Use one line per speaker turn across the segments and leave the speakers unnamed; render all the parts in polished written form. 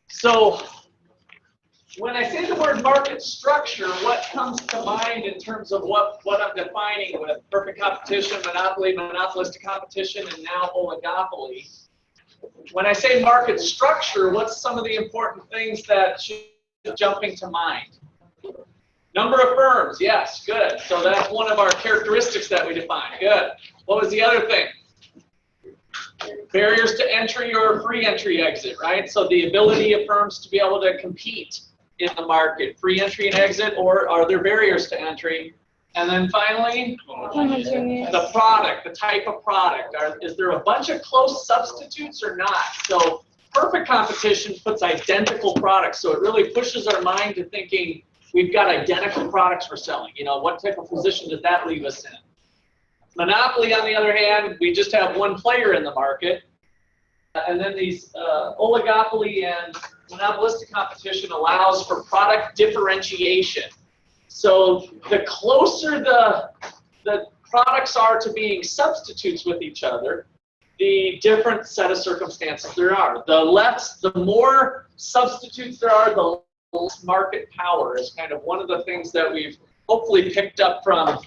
So when I say the word market structure, what comes to mind in terms of what I'm defining with perfect competition, monopoly, monopolistic competition, and now oligopoly? When I say market structure, what's some of the important things that should be jumping to mind? Number of firms, yes, good. So that's one of our characteristics that we define. Good. What was the other thing? Barriers to entry or free entry exit, right? So the ability of firms to be able to compete in the market, free entry and exit, or are there barriers to entry? And then finally, the product, the type of product. Is there a bunch of close substitutes or not? So perfect competition puts identical products, so it really pushes our mind to thinking we've got identical products we're selling. You know, what type of position does that leave us in? Monopoly, on the other hand, we just have one player in the market. And then these oligopoly and monopolistic competition allows for product differentiation. So the closer the products are to being substitutes with each other, the different set of circumstances there are. The more substitutes there are, the less market power is kind of one of the things that we've hopefully picked up from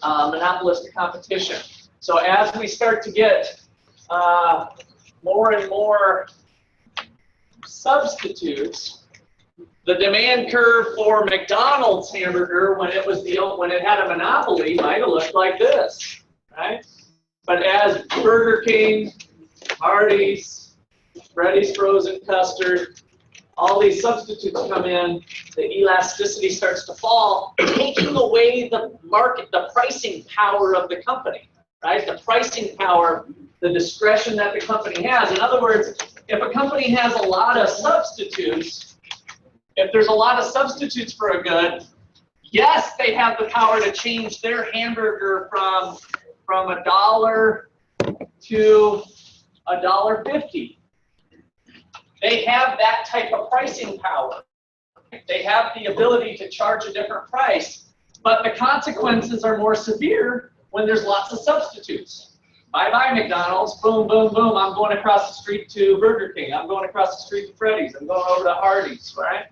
monopolistic competition. So as we start to get more and more substitutes, the demand curve for McDonald's hamburger when it had a monopoly might have looked like this, right? But as Burger King, Hardee's, Freddy's frozen custard, all these substitutes come in, the elasticity starts to fall, taking away the market, the pricing power of the company, right? The pricing power, the discretion that the company has. In other words, if a company has a lot of substitutes, if there's a lot of substitutes for a good, yes, they have the power to change their hamburger from $1 to $1.50. They have that type of pricing power. They have the ability to charge a different price, but the consequences are more severe when there's lots of substitutes. Bye-bye McDonald's, boom, boom, boom, I'm going across the street to Burger King, I'm going across the street to Freddy's, I'm going over to Hardee's, right?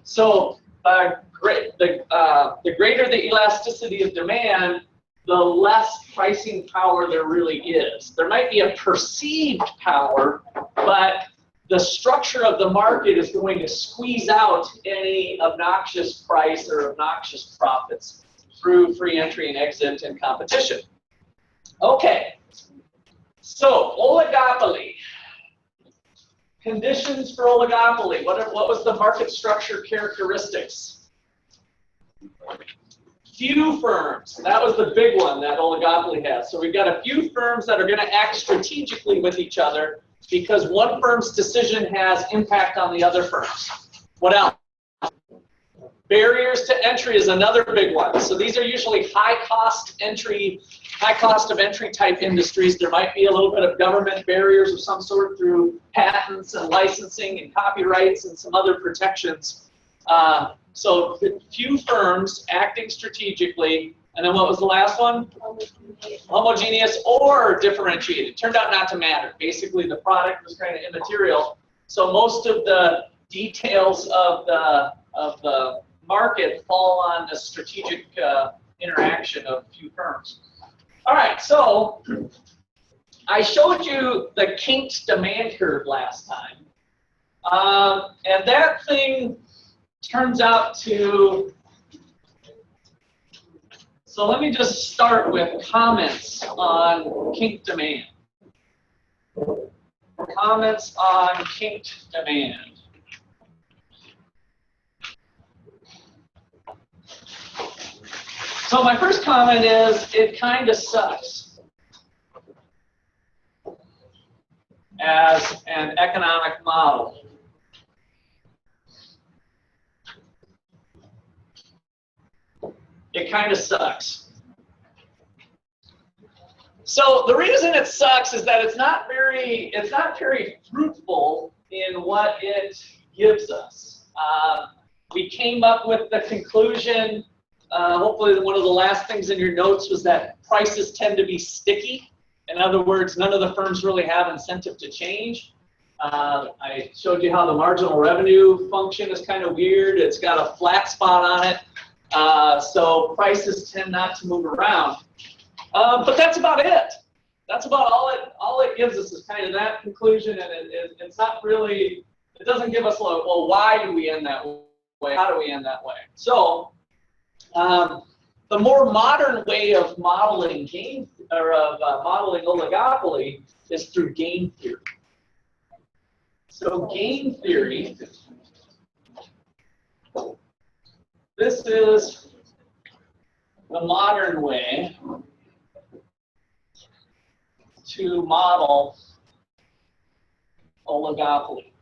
So the greater the elasticity of demand, the less pricing power there really is. There might be a perceived power, but the structure of the market is going to squeeze out any obnoxious price or obnoxious profits through free entry and exit and competition. Okay, so oligopoly. Conditions for oligopoly. What was the market structure characteristics? Few firms. That was the big one that oligopoly has. So we've got a few firms that are going to act strategically with each other because one firm's decision has impact on the other firms. What else? Barriers to entry is another big one. So these are usually high cost of entry type industries. There might be a little bit of government barriers of some sort through patents and licensing and copyrights and some other protections. So few firms acting strategically. And then what was the last one? Homogeneous or differentiated. Turned out not to matter. Basically, the product was kind of immaterial. So most of the details of the market fall on the strategic interaction of few firms. All right, so I showed you the kinked demand curve last time. And that thing turns out to... So let me just start with comments on kinked demand. Comments on kinked demand. So my first comment is, it kind of sucks as an economic model. It kind of sucks. So the reason it sucks is that it's not very fruitful in what it gives us. We came up with the conclusion, hopefully one of the last things in your notes was that prices tend to be sticky. In other words, none of the firms really have incentive to change. I showed you how the marginal revenue function is kind of weird. It's got a flat spot on it, so prices tend not to move around. But that's about it. That's about all it gives us is kind of that conclusion, and it's not really, it doesn't give us, well, why do we end that way? How do we end that way? So the more modern way of modeling game, or of modeling oligopoly, is through game theory. So game theory, this is the modern way to model oligopoly.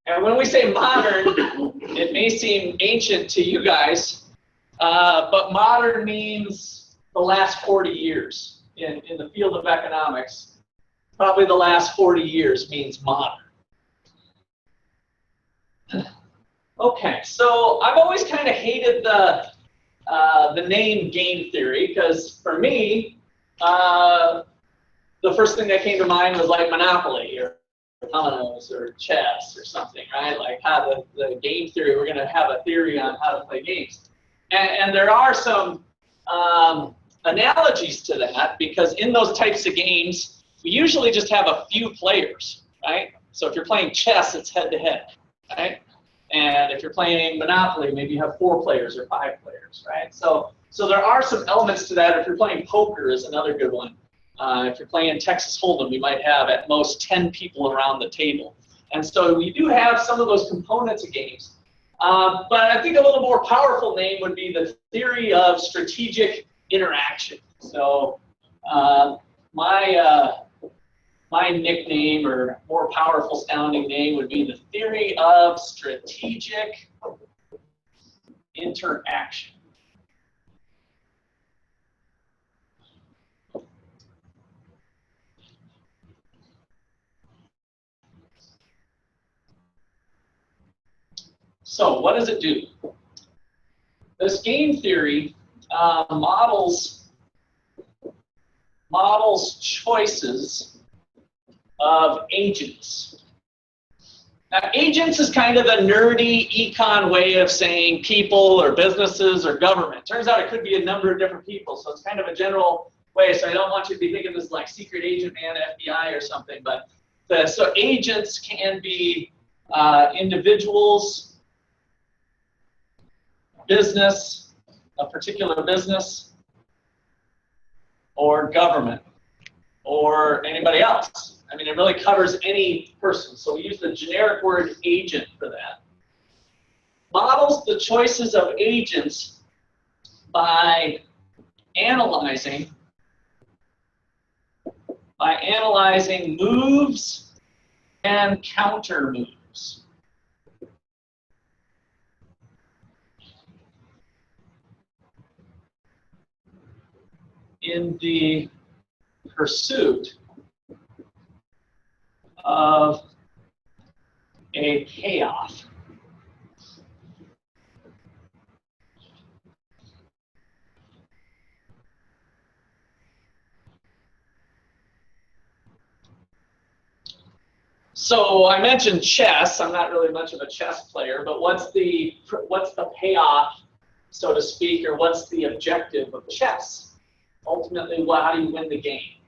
And when we say modern, it may seem ancient to you guys, but modern means the last 40 years. In the field of economics, probably the last 40 years means modern. Okay, so I've always kind of hated the name game theory, because for me, the first thing that came to mind was like Monopoly or dominoes or chess or something, right? Like how the game theory, we're going to have a theory on how to play games. And there are some analogies to that, because in those types of games, we usually just have a few players, right? So if you're playing chess, it's head-to-head, right? And if you're playing Monopoly, maybe you have 4 players or 5 players, right? So there are some elements to that. If you're playing poker is another good one. If you're playing Texas Hold'em, you might have at most 10 people around the table. And so we do have some of those components of games. But I think a little more powerful name would be the theory of strategic interaction. So my nickname, or more powerful sounding name, would be the theory of strategic interaction. So what does it do? This game theory models choices of agents. Now, agents is kind of a nerdy econ way of saying people or businesses or government. Turns out it could be a number of different people, so it's kind of a general way. So I don't want you to be thinking this like secret agent man, FBI or something. But so agents can be individuals, business, a particular business, or government, or anybody else. I mean, it really covers any person. So we use the generic word agent for that. Models the choices of agents by analyzing moves and counter moves. In the pursuit of a payoff. So I mentioned chess. I'm not really much of a chess player, but what's the payoff, so to speak, or what's the objective of chess? Ultimately, how do you win the game?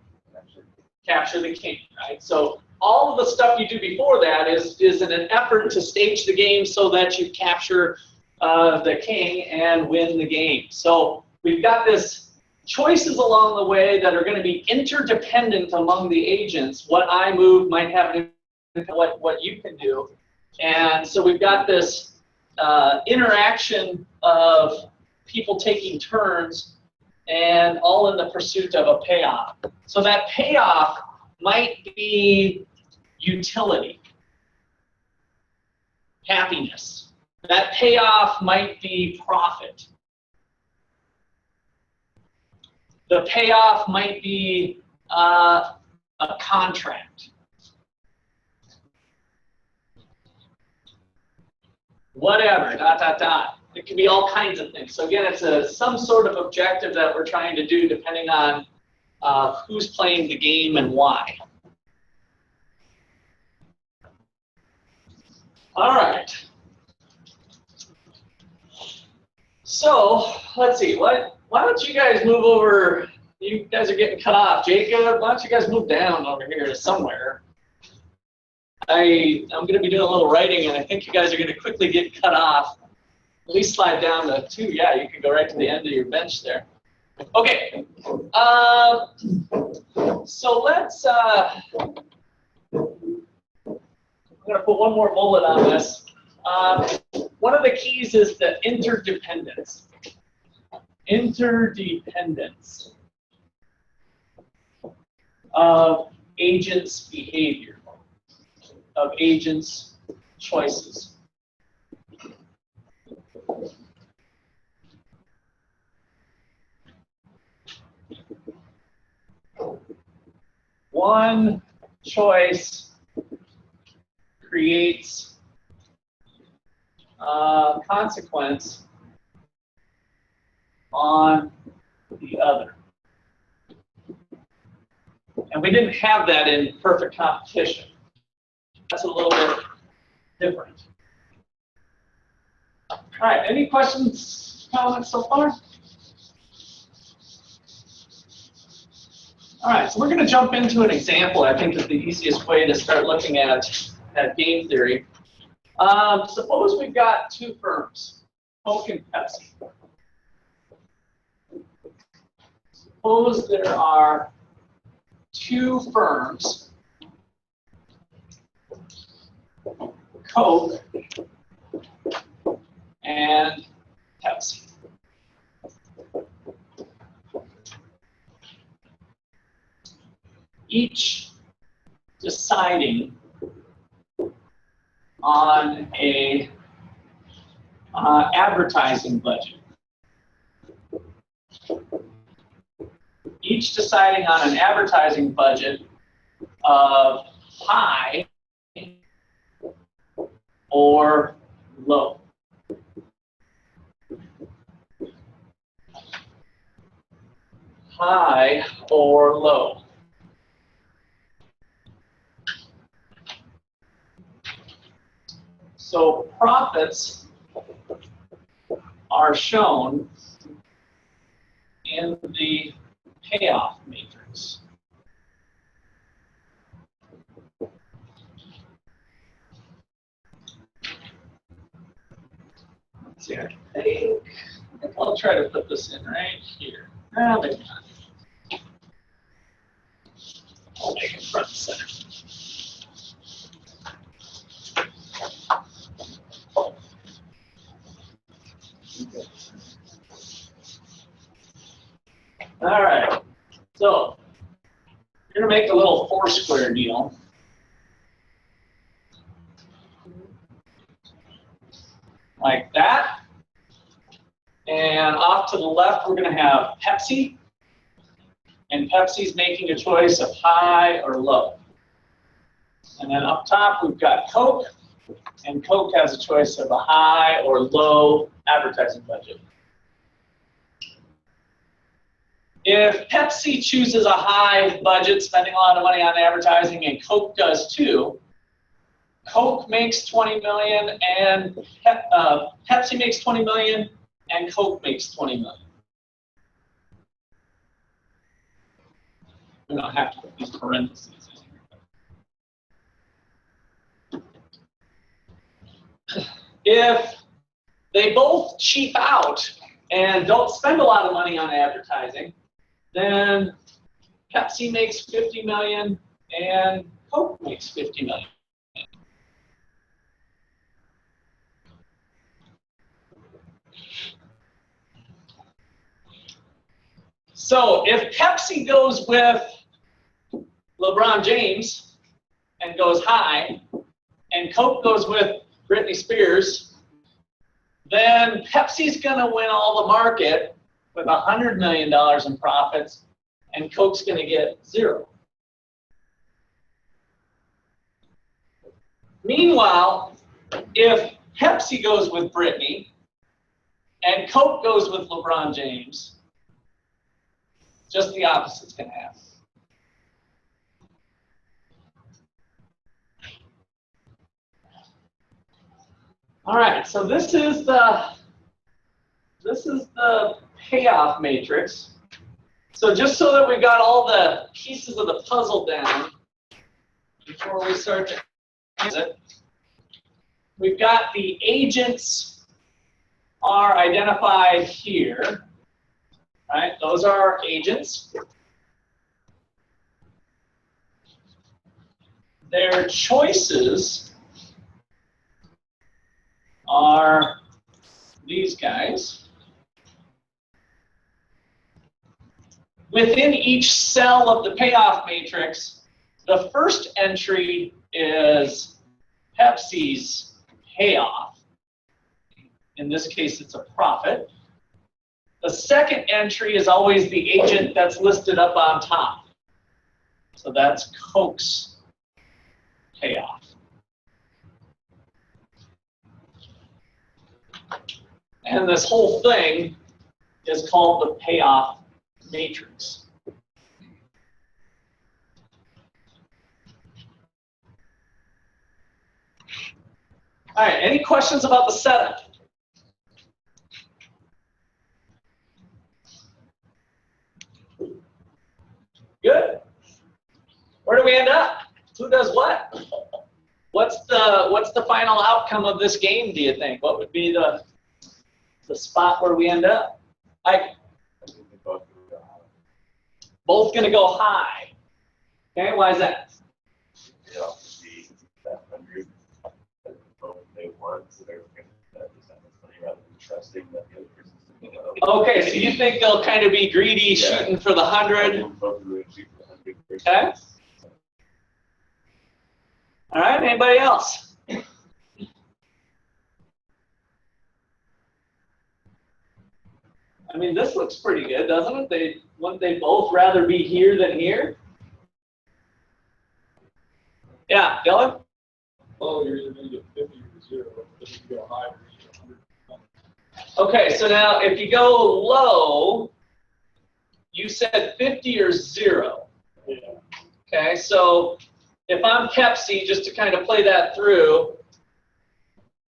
Capture the king, right? So all of the stuff you do before that is in an effort to stage the game so that you capture the king and win the game. So we've got this choices along the way that are going to be interdependent among the agents. What I move might have an impact on what you can do. And so we've got this interaction of people taking turns, and all in the pursuit of a payoff. So that payoff might be utility, happiness. That payoff might be profit. The payoff might be a contract. Whatever, ... It can be all kinds of things. So again, it's some sort of objective that we're trying to do depending on who's playing the game and why. All right. So let's see. Why don't you guys move over? You guys are getting cut off. Jacob, why don't you guys move down over here to somewhere? I'm going to be doing a little writing, and I think you guys are going to quickly get cut off. At least slide down to 2. Yeah, you can go right to the end of your bench there. Okay. So let's. I'm going to put one more bullet on this. One of the keys is the interdependence. Interdependence of agents' behavior, of agents' choices. One choice creates a consequence on the other. And we didn't have that in perfect competition. That's a little bit different. All right, any questions, comments so far? All right, so we're going to jump into an example. I think is the easiest way to start looking at game theory. Suppose we've got 2 firms, Coke and Pepsi. Suppose there are 2 firms, Coke and Pepsi. Each deciding on a advertising budget. Each deciding on an advertising budget of high or low. High or low. So profits are shown in the payoff matrix. Let's see, I think I'll try to put this in right here. No, maybe not. I'll make it front and center. All right, so we're going to make a little 4-square deal. Like that. And off to the left, we're going to have Pepsi. And Pepsi's making a choice of high or low. And then up top, we've got Coke. And Coke has a choice of a high or low advertising budget. If Pepsi chooses a high budget, spending a lot of money on advertising, and Coke does too, Coke makes $20 million, and Pepsi makes $20 million, and Coke makes $20 million. We don't have to put these parentheses in here. If they both cheap out and don't spend a lot of money on advertising, then Pepsi makes $50 million and Coke makes $50 million. So if Pepsi goes with LeBron James and goes high, and Coke goes with Britney Spears, then Pepsi's going to win all the market with $100 million in profits, and Coke's going to get 0. Meanwhile, if Pepsi goes with Britney and Coke goes with LeBron James, Just the opposite's going to happen. All right, so this is the payoff matrix. So just so that we've got all the pieces of the puzzle down before we start to use it, we've got the agents are identified here, right? Those are our agents. Their choices are these guys. Within each cell of the payoff matrix, the first entry is Pepsi's payoff. In this case, it's a profit. The second entry is always the agent that's listed up on top. So that's Coke's payoff. And this whole thing is called the payoff matrix. All right, any questions about the setup? Good. Where do we end up? Who does what? What's the final outcome of this game, do you think? What would be the spot where we end up? Both going to go high. Okay, why is that? Okay, so you think they'll kind of be greedy, shooting for the 100? Okay. All right, anybody else? I mean, this looks pretty good, doesn't it? Wouldn't they both rather be here than here? Yeah, Dylan?
Oh, you're either going to get 50 or 0. If you go high, you're going to get 100.
Okay, so now if you go low, you said 50 or 0.
Yeah.
Okay, so if I'm Pepsi, just to kind of play that through,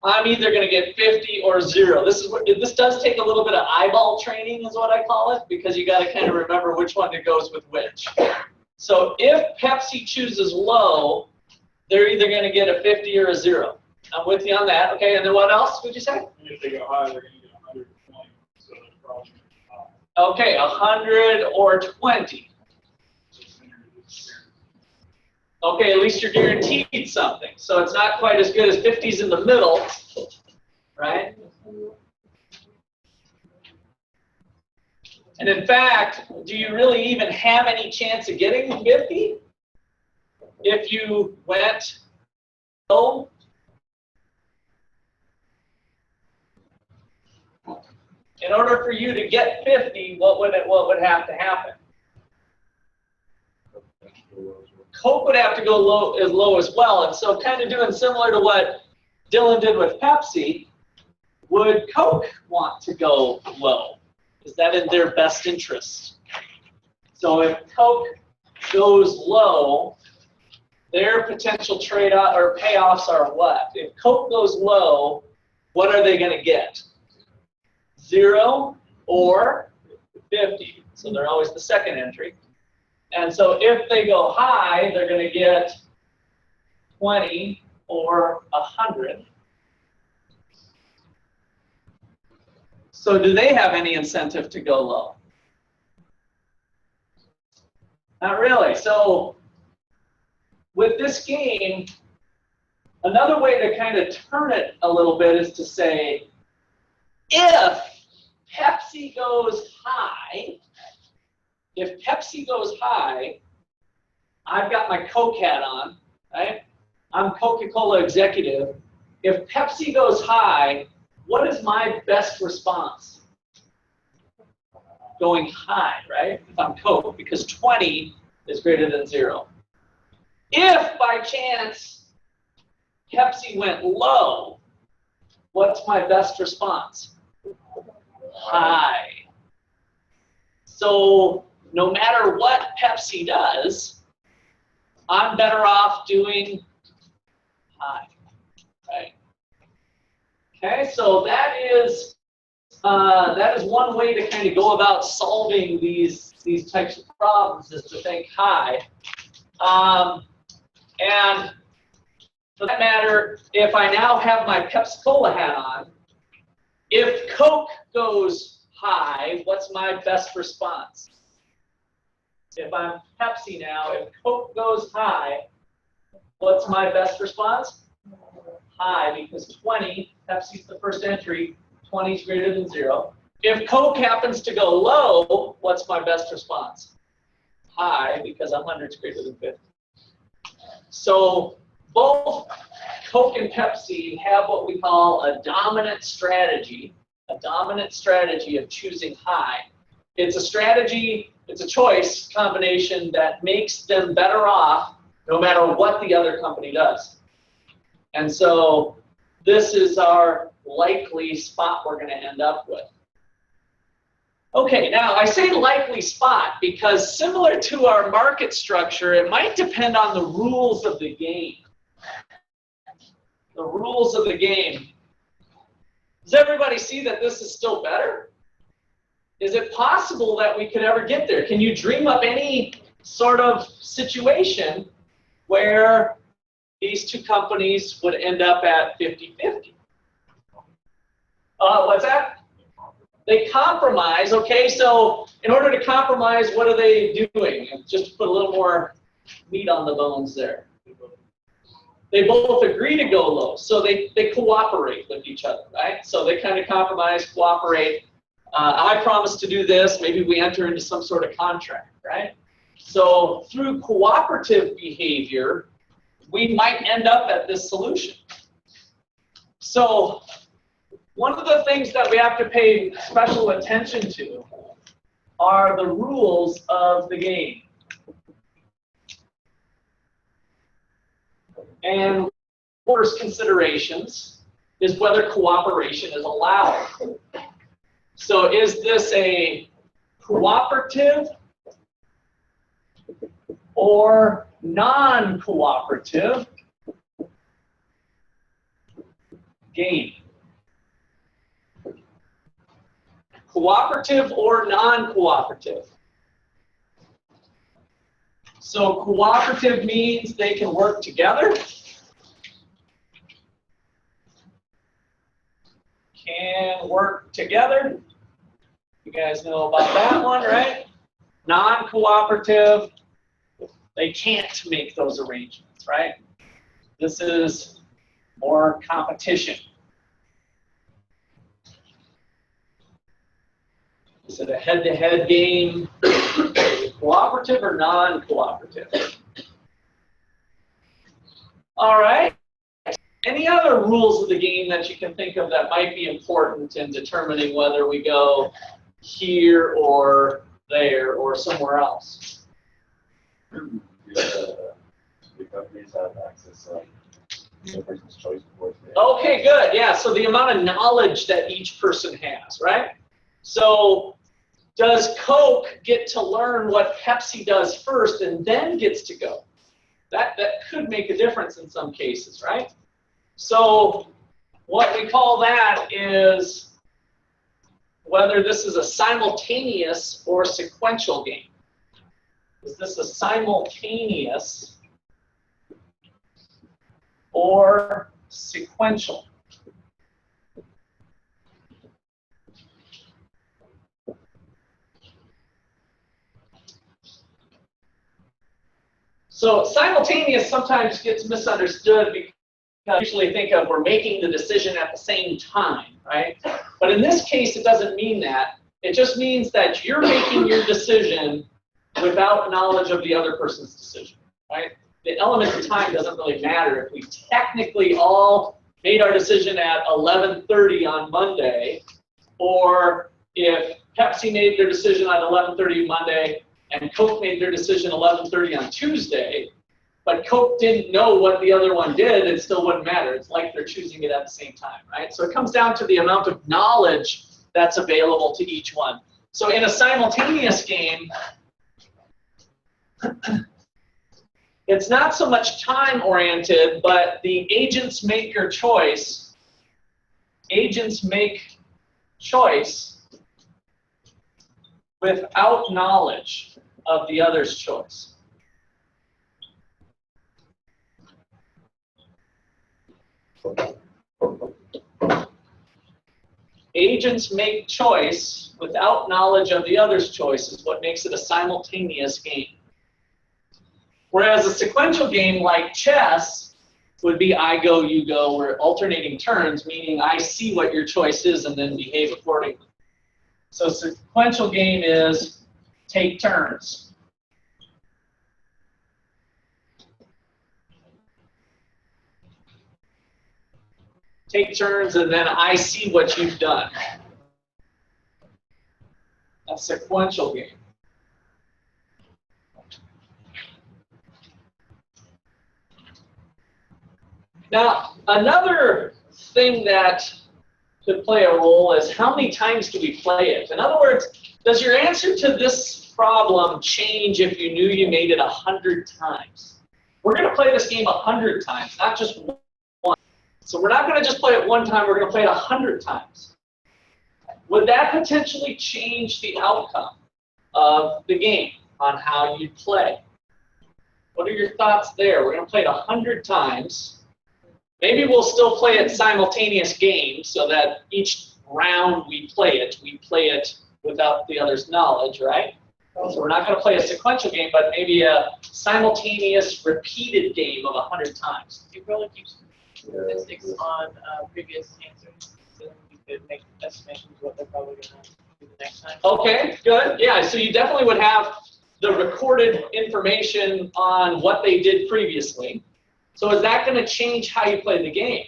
I'm either going to get 50 or 0. This does take a little bit of eyeball training, is what I call it, because you got to kind of remember which one goes with which. So if Pepsi chooses low, they're either going to get a 50 or a 0. I'm with you on that. Okay, and then what else would you say?
And if they go high, they're going to get 120. So that's probably high.
Okay, 100 or 20. Okay, at least you're guaranteed something. So it's not quite as good as 50's in the middle, right? And in fact, do you really even have any chance of getting 50 if you went low? In order for you to get 50, what would have to happen? Coke would have to go low as well, and so kind of doing similar to what Dylan did with Pepsi, would Coke want to go low? Is that in their best interest? So if Coke goes low, their potential trade-off or payoffs are what? If Coke goes low, what are they going to get? 0 or 50. So they're always the second entry. And so if they go high, they're going to get 20 or 100. So do they have any incentive to go low? Not really. So with this game, another way to kind of turn it a little bit is to say, if Pepsi goes high, I've got my Coke hat on, right? I'm Coca-Cola executive. If Pepsi goes high, what is my best response? Going high, right? If I'm Coke, because 20 is greater than 0. If by chance Pepsi went low, what's my best response? High. So no matter what Pepsi does, I'm better off doing high, right? Okay, so that is one way to kind of go about solving these types of problems, is to think high. And for that matter, if I now have my Pepsi-Cola hat on, if Coke goes high, what's my best response? If I'm Pepsi now, if Coke goes high, what's my best response? High, because 20, Pepsi's the first entry, 20 is greater than 0. If Coke happens to go low, what's my best response? High, because 100 is greater than 50. So both Coke and Pepsi have what we call a dominant strategy of choosing high. It's a strategy, it's a choice combination that makes them better off no matter what the other company does. And so this is our likely spot we're going to end up with. Okay, now I say likely spot because similar to our market structure, it might depend on the rules of the game. The rules of the game. Does everybody see that this is still better? Is it possible that we could ever get there? Can you dream up any sort of situation where these two companies would end up at 50-50? What's that? They compromise. Okay, so in order to compromise, what are they doing? And just to put a little more meat on the bones there. They both agree to go low, so they cooperate with each other, right? So they kind of compromise, cooperate. I promise to do this. Maybe we enter into some sort of contract, right? So through cooperative behavior, we might end up at this solution. So one of the things that we have to pay special attention to are the rules of the game. And first considerations is whether cooperation is allowed. So is this a cooperative or non-cooperative game? Cooperative or non-cooperative? So cooperative means they can work together. Can work together. You guys know about that one, right? Non-cooperative, they can't make those arrangements, right? This is more competition. Is it a head-to-head game? Cooperative or non-cooperative? All right. Any other rules of the game that you can think of that might be important in determining whether we go here or there or somewhere else?
The companies have access to the person's choice before.
Okay, good. Yeah, so the amount of knowledge that each person has, right? So does Coke get to learn what Pepsi does first and then gets to go? That could make a difference in some cases, right? So what we call that is whether this is a simultaneous or sequential game. Is this a simultaneous or sequential? So simultaneous sometimes gets misunderstood because I usually think of we're making the decision at the same time, right? But in this case, it doesn't mean that. It just means that you're making your decision without knowledge of the other person's decision, right? The element of time doesn't really matter. If we technically all made our decision at 11:30 on Monday, or if Pepsi made their decision on 11:30 Monday and Coke made their decision 11:30 on Tuesday, but Coke didn't know what the other one did, it still wouldn't matter. It's like they're choosing it at the same time, right? So it comes down to the amount of knowledge that's available to each one. So in a simultaneous game, it's not so much time-oriented, but the agents make your choice. Agents make choice without knowledge of the other's choice. Agents make choice without knowledge of the other's choice is what makes it a simultaneous game. Whereas a sequential game like chess would be I go, you go, we're alternating turns, meaning I see what your choice is and then behave accordingly. So a sequential game is take turns. Take turns and then I see what you've done. A sequential game. Now, another thing that could play a role is how many times do we play it? In other words, does your answer to this problem change if you knew you made it 100 times? We're going to play this game 100 times, not just one. So we're not going to just play it one time, we're going to play it 100 times. Would that potentially change the outcome of the game on how you play? What are your thoughts there? We're going to play it 100 times. Maybe we'll still play it simultaneous games so that each round we play it without the other's knowledge, right? So we're not going to play a sequential game, but maybe a simultaneous repeated game of 100 times.
You probably keep statistics on previous answers, so you could make estimations what they're probably going to do the next time.
Okay, good. Yeah, so you definitely would have the recorded information on what they did previously. So is that going to change how you play the game?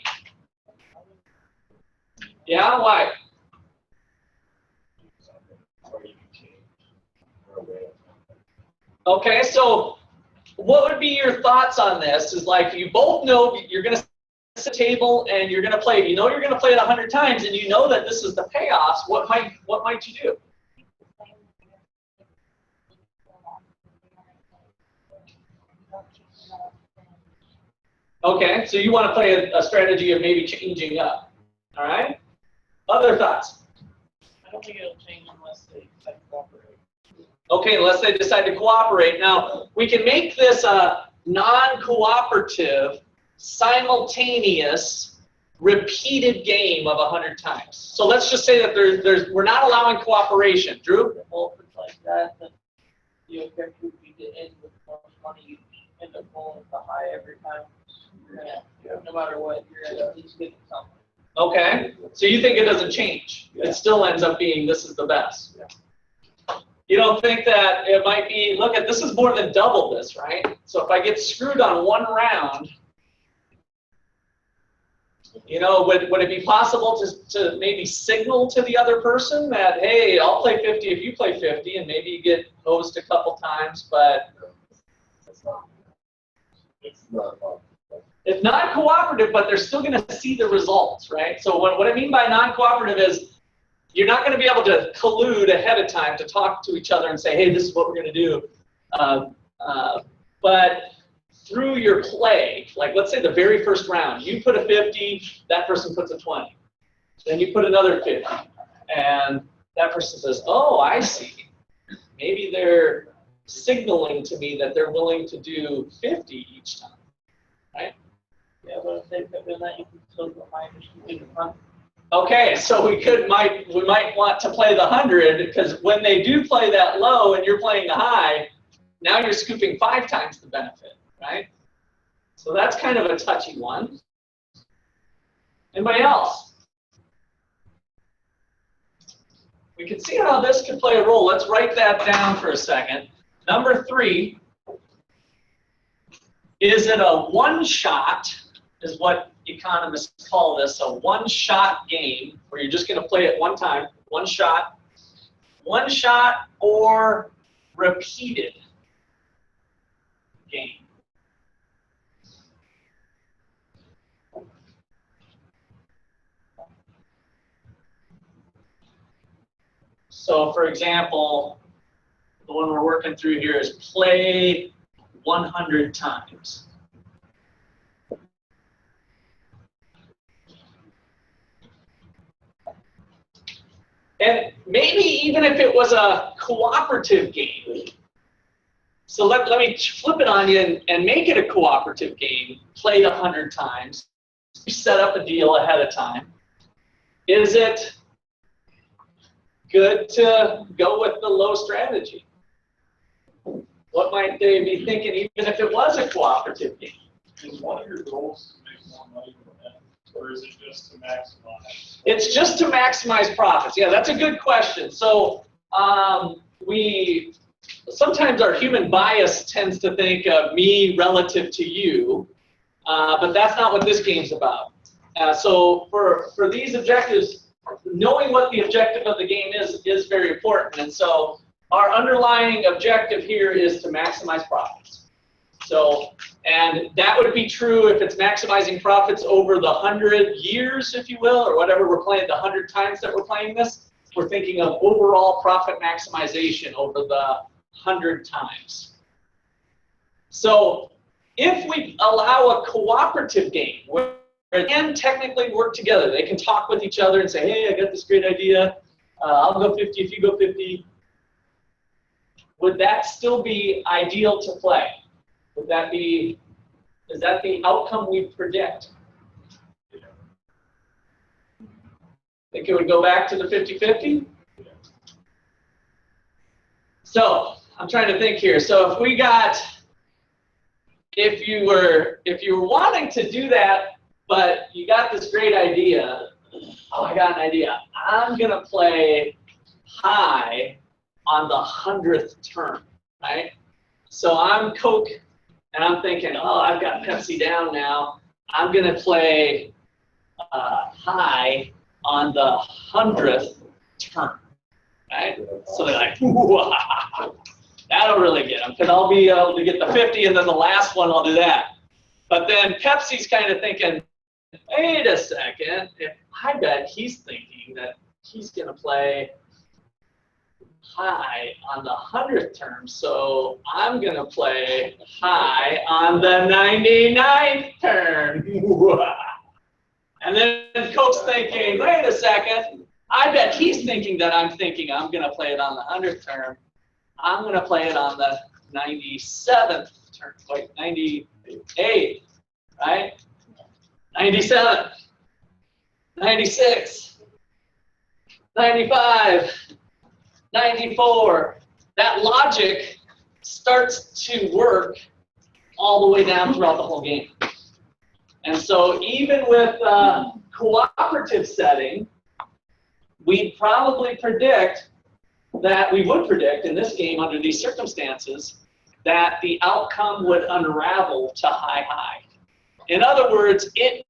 Yeah, why? Okay, so what would be your thoughts on this? Is like you both know you're going to sit at the table and you're going to play. You know you're going to play it 100 times, and you know that this is the payoffs. What might you do? Okay, so you want to play a strategy of maybe changing up. All right? Other thoughts?
I don't think it'll change unless they decide to cooperate.
Okay, unless they decide to cooperate. Now, we can make this a non-cooperative, simultaneous, repeated game of 100 times. So let's just say that we're not allowing cooperation. Drew?
Well, if it's like that, then your character would be to end with more money. You end up rolling with the high every time. Yeah. No matter what, you're at least getting something.
Okay, so you think it doesn't change. It still ends up being this is the best.
Yeah.
You don't think that it might be, look at, this is more than double this, right? So if I get screwed on one round, you know, would it be possible to maybe signal to the other person that, hey, I'll play 50 if you play 50, and maybe you get hosed a couple times, but it's not cooperative, but they're still going to see the results, right? So what I mean by non-cooperative is you're not going to be able to collude ahead of time to talk to each other and say, hey, this is what we're going to do. But through your play, like let's say the very first round, you put a 50, that person puts a 20. Then you put another 50, and that person says, oh, I see. Maybe they're signaling to me that they're willing to do 50 each time, right?
Yeah, but if they've been doing that, you can still go high and just do the front.
Okay, so we might want to play the 100 because when they do play that low and you're playing the high, now you're scooping 5 times the benefit, right? So that's kind of a touchy one. Anybody else? We can see how this could play a role. Let's write that down for a second. Number 3, is it a one-shot, is what economists call this, a one-shot game, where you're just going to play it one time, one shot, or repeated game. So, for example, the one we're working through here, is play 100 times. And maybe even if it was a cooperative game. So let me flip it on you and make it a cooperative game, played 100 times. You set up a deal ahead of time. Is it good to go with the low strategy? What might they be thinking even if it was a cooperative game?
Is one of your goals to make more money than that, or is it just to maximize?
It's just to maximize profits. Yeah, that's a good question. So sometimes our human bias tends to think of me relative to you, but that's not what this game's about. So for these objectives, knowing what the objective of the game is very important. And so our underlying objective here is to maximize profits. So, and that would be true if it's maximizing profits over the 100 years, if you will, or whatever we're playing, the 100 times that we're playing this. We're thinking of overall profit maximization over the 100 times. So if we allow a cooperative game where they can technically work together, they can talk with each other and say, hey, I got this great idea, I'll go 50 if you go 50. Would that still be ideal to play? Would that be, is that the outcome we predict? Think it would go back to the 50-50? So I'm trying to think here. So if you were wanting to do that, but you got this great idea, oh, I got an idea. I'm gonna play high on the 100th turn, right? So I'm Coke, and I'm thinking, oh, I've got Pepsi down now. I'm gonna play high on the 100th turn, right? So they're like, wow, that'll really get them, because I'll be able to get the 50, and then the last one I'll do that. But then Pepsi's kind of thinking, wait a second, I bet he's thinking that he's gonna play high on the 100th term, so I'm gonna play high on the 99th turn. And then Coke's thinking, wait a second, I bet he's thinking that I'm thinking I'm gonna play it on the 100th term. I'm gonna play it on the 97th turn, wait, 98, right? 97, 96, 95, 94. That logic starts to work all the way down throughout the whole game. And so even with cooperative setting, we probably predict that we would predict in this game under these circumstances that the outcome would unravel to high-high. In other words, it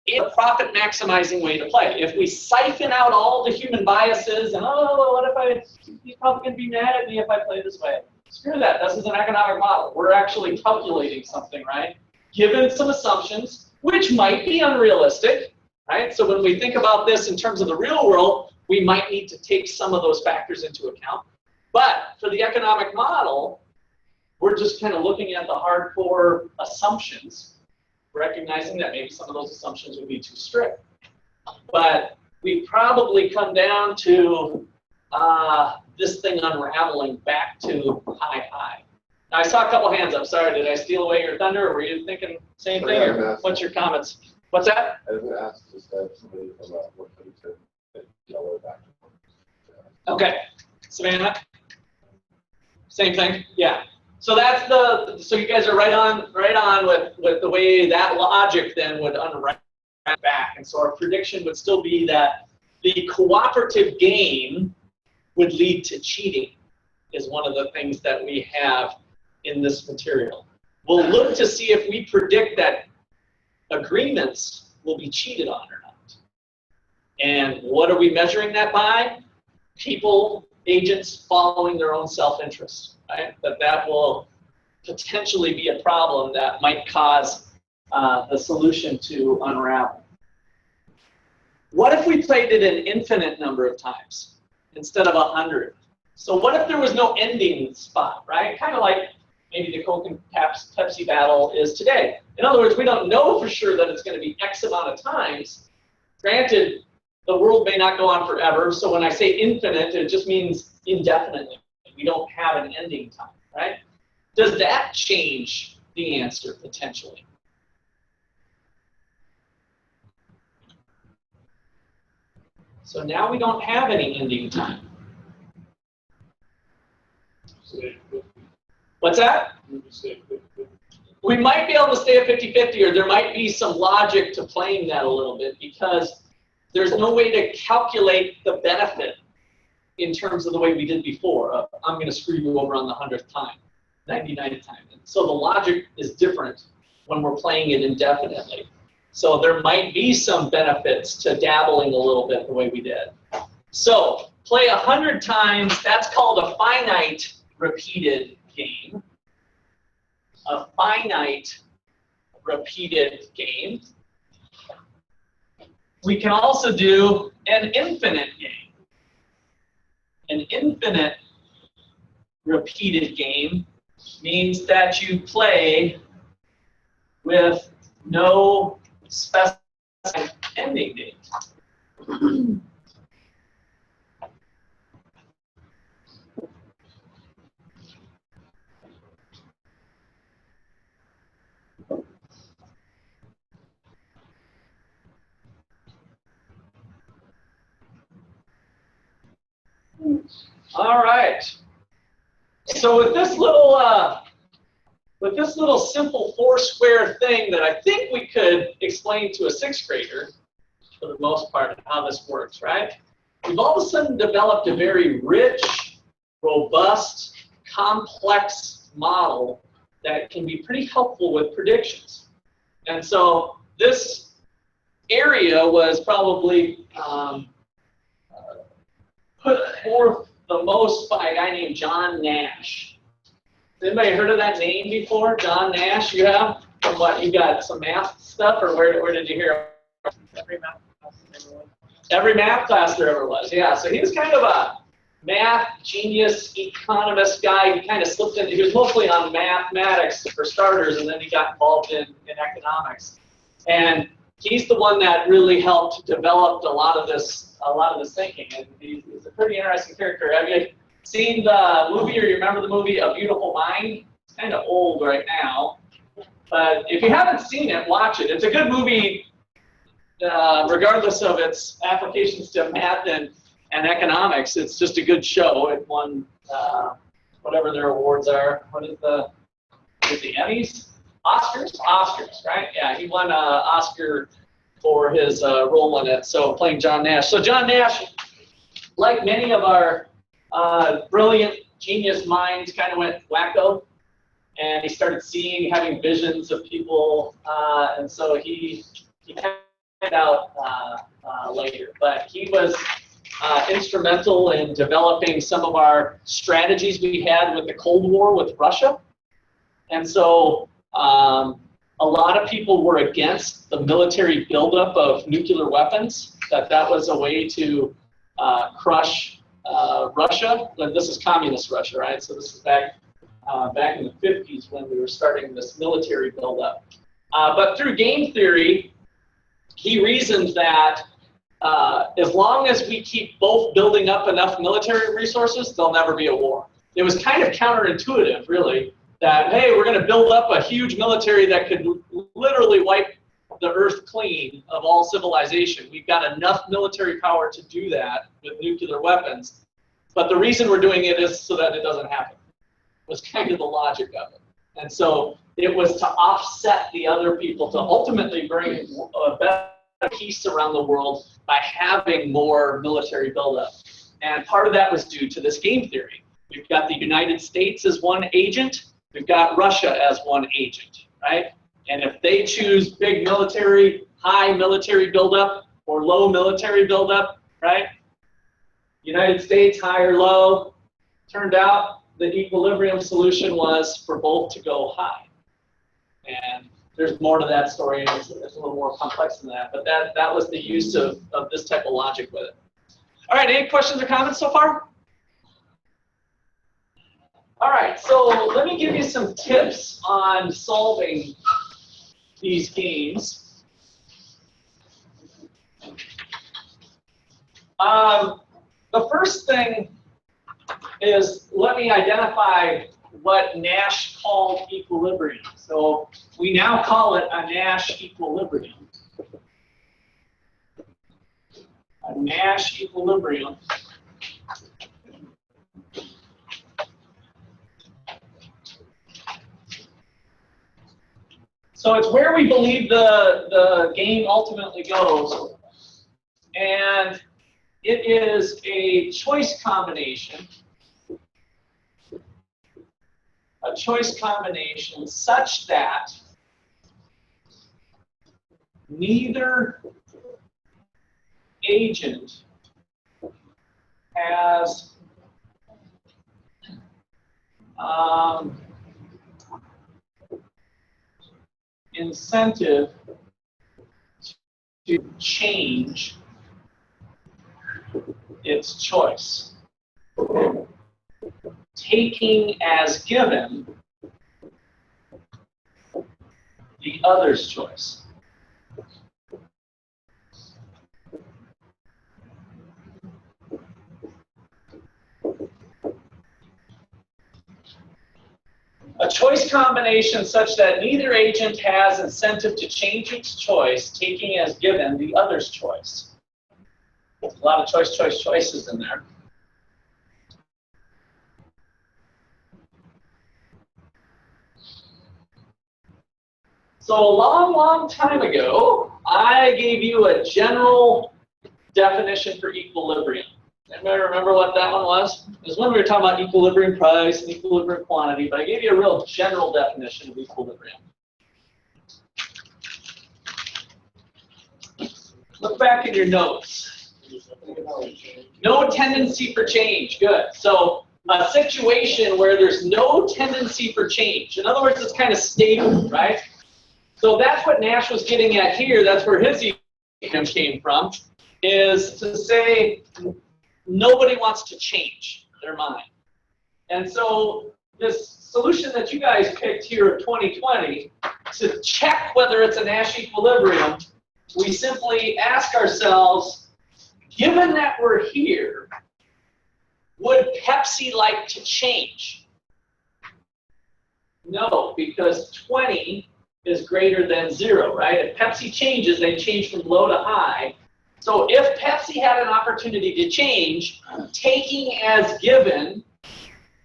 is a profit maximizing way to play. If we siphon out all the human biases and, oh, what if he's probably going to be mad at me if I play this way. Screw that. This is an economic model. We're actually calculating something, right? Given some assumptions, which might be unrealistic, right? So when we think about this in terms of the real world, we might need to take some of those factors into account. But for the economic model, we're just kind of looking at the hardcore assumptions, recognizing that maybe some of those assumptions would be too strict. But we probably come down to this thing unraveling back to high-high. Now, I saw a couple hands up. Sorry, did I steal away your thunder, or were you thinking same thing? Or what's your comments? What's that?
I was going to ask just have somebody from what to yellow back.
Okay, Savannah. Same thing. Yeah. So that's so you guys are right on with the way that logic then would unwrap back, and so our prediction would still be that the cooperative game would lead to cheating, is one of the things that we have in this material. We'll look to see if we predict that agreements will be cheated on or not. And what are we measuring that by? People, agents following their own self-interest, right? That will potentially be a problem that might cause the solution to unravel. What if we played it an infinite number of times instead of 100? So what if there was no ending spot, right? Kind of like maybe the Coke and Pepsi battle is today. In other words, we don't know for sure that it's going to be X amount of times. Granted, the world may not go on forever, so when I say infinite, it just means indefinitely. We don't have an ending time, right? Does that change the answer potentially? So now we don't have any ending time. What's that? We might be able to stay at 50-50, or there might be some logic to playing that a little bit, because there's no way to calculate the benefit in terms of the way we did before. I'm going to screw you over on the 100th time, 99th time. And so the logic is different when we're playing it indefinitely. So there might be some benefits to dabbling a little bit the way we did. So play 100 times, that's called a finite repeated game. A finite repeated game. We can also do an infinite game. An infinite repeated game means that you play with no specified ending date. All right. So with this little simple four-square thing that I think we could explain to a sixth grader, for the most part, how this works, right? We've all of a sudden developed a very rich, robust, complex model that can be pretty helpful with predictions. And so this area was probably put forth the most by a guy named John Nash. Anybody heard of that name before? John Nash, you have? From what, you got some math stuff, or where did you hear?
Every math class there ever was.
Every math class there ever was, yeah. So he was kind of a math genius, economist guy. He kind of slipped into, he was mostly on mathematics for starters, and then he got involved in economics. And he's the one that really helped develop a lot of this thinking, and he's a pretty interesting character. Have you seen the movie, or you remember the movie A Beautiful Mind? It's kind of old right now, but if you haven't seen it, watch it. It's a good movie, regardless of its applications to math and economics. It's just a good show. It won whatever their awards are. What is the Emmys? Oscars, right? Yeah, he won an Oscar for his role in it, so playing John Nash. So John Nash, like many of our brilliant genius minds, kind of went wacko, and he started having visions of people, and so he kind of out later. But he was instrumental in developing some of our strategies we had with the Cold War with Russia, and so a lot of people were against the military buildup of nuclear weapons, that was a way to crush Russia. And this is communist Russia, right? So this is back in the 50s when we were starting this military buildup. But through game theory, he reasoned that as long as we keep both building up enough military resources, there'll never be a war. It was kind of counterintuitive, really, that, hey, we're going to build up a huge military that could literally wipe the earth clean of all civilization. We've got enough military power to do that with nuclear weapons. But the reason we're doing it is so that it doesn't happen. Was kind of the logic of it. And so it was to offset the other people, to ultimately bring a better peace around the world by having more military buildup. And part of that was due to this game theory. We've got the United States as one agent. We've got Russia as one agent, right? And if they choose big military, high military buildup or low military buildup, right? United States, high or low, turned out the equilibrium solution was for both to go high. And there's more to that story, and it's a little more complex than that, but that was the use of this type of logic with it. All right, any questions or comments so far? All right, so let me give you some tips on solving these games. The first thing is, let me identify what Nash called equilibrium. So we now call it a Nash equilibrium. A Nash equilibrium. So it's where we believe the game ultimately goes. And it is a choice combination. A choice combination such that neither agent has incentive to change its choice, taking as given the other's choice. A choice combination such that neither agent has incentive to change its choice, taking as given the other's choice. There's a lot of choices in there. So a long time ago, I gave you a general definition for equilibrium. Anybody remember what that one was? It was when we were talking about equilibrium price and equilibrium quantity, but I gave you a real general definition of equilibrium. Look back in your notes. No tendency for change. Good. So a situation where there's no tendency for change. In other words, it's kind of stable, right? So that's what Nash was getting at here. That's where his equilibrium came from, is to say nobody wants to change their mind. And so this solution that you guys picked here of 2020, to check whether it's a Nash equilibrium, we simply ask ourselves, given that we're here, would Pepsi like to change? No, because 20 is greater than 0, right? If Pepsi changes, they change from low to high. So if Pepsi had an opportunity to change, taking as given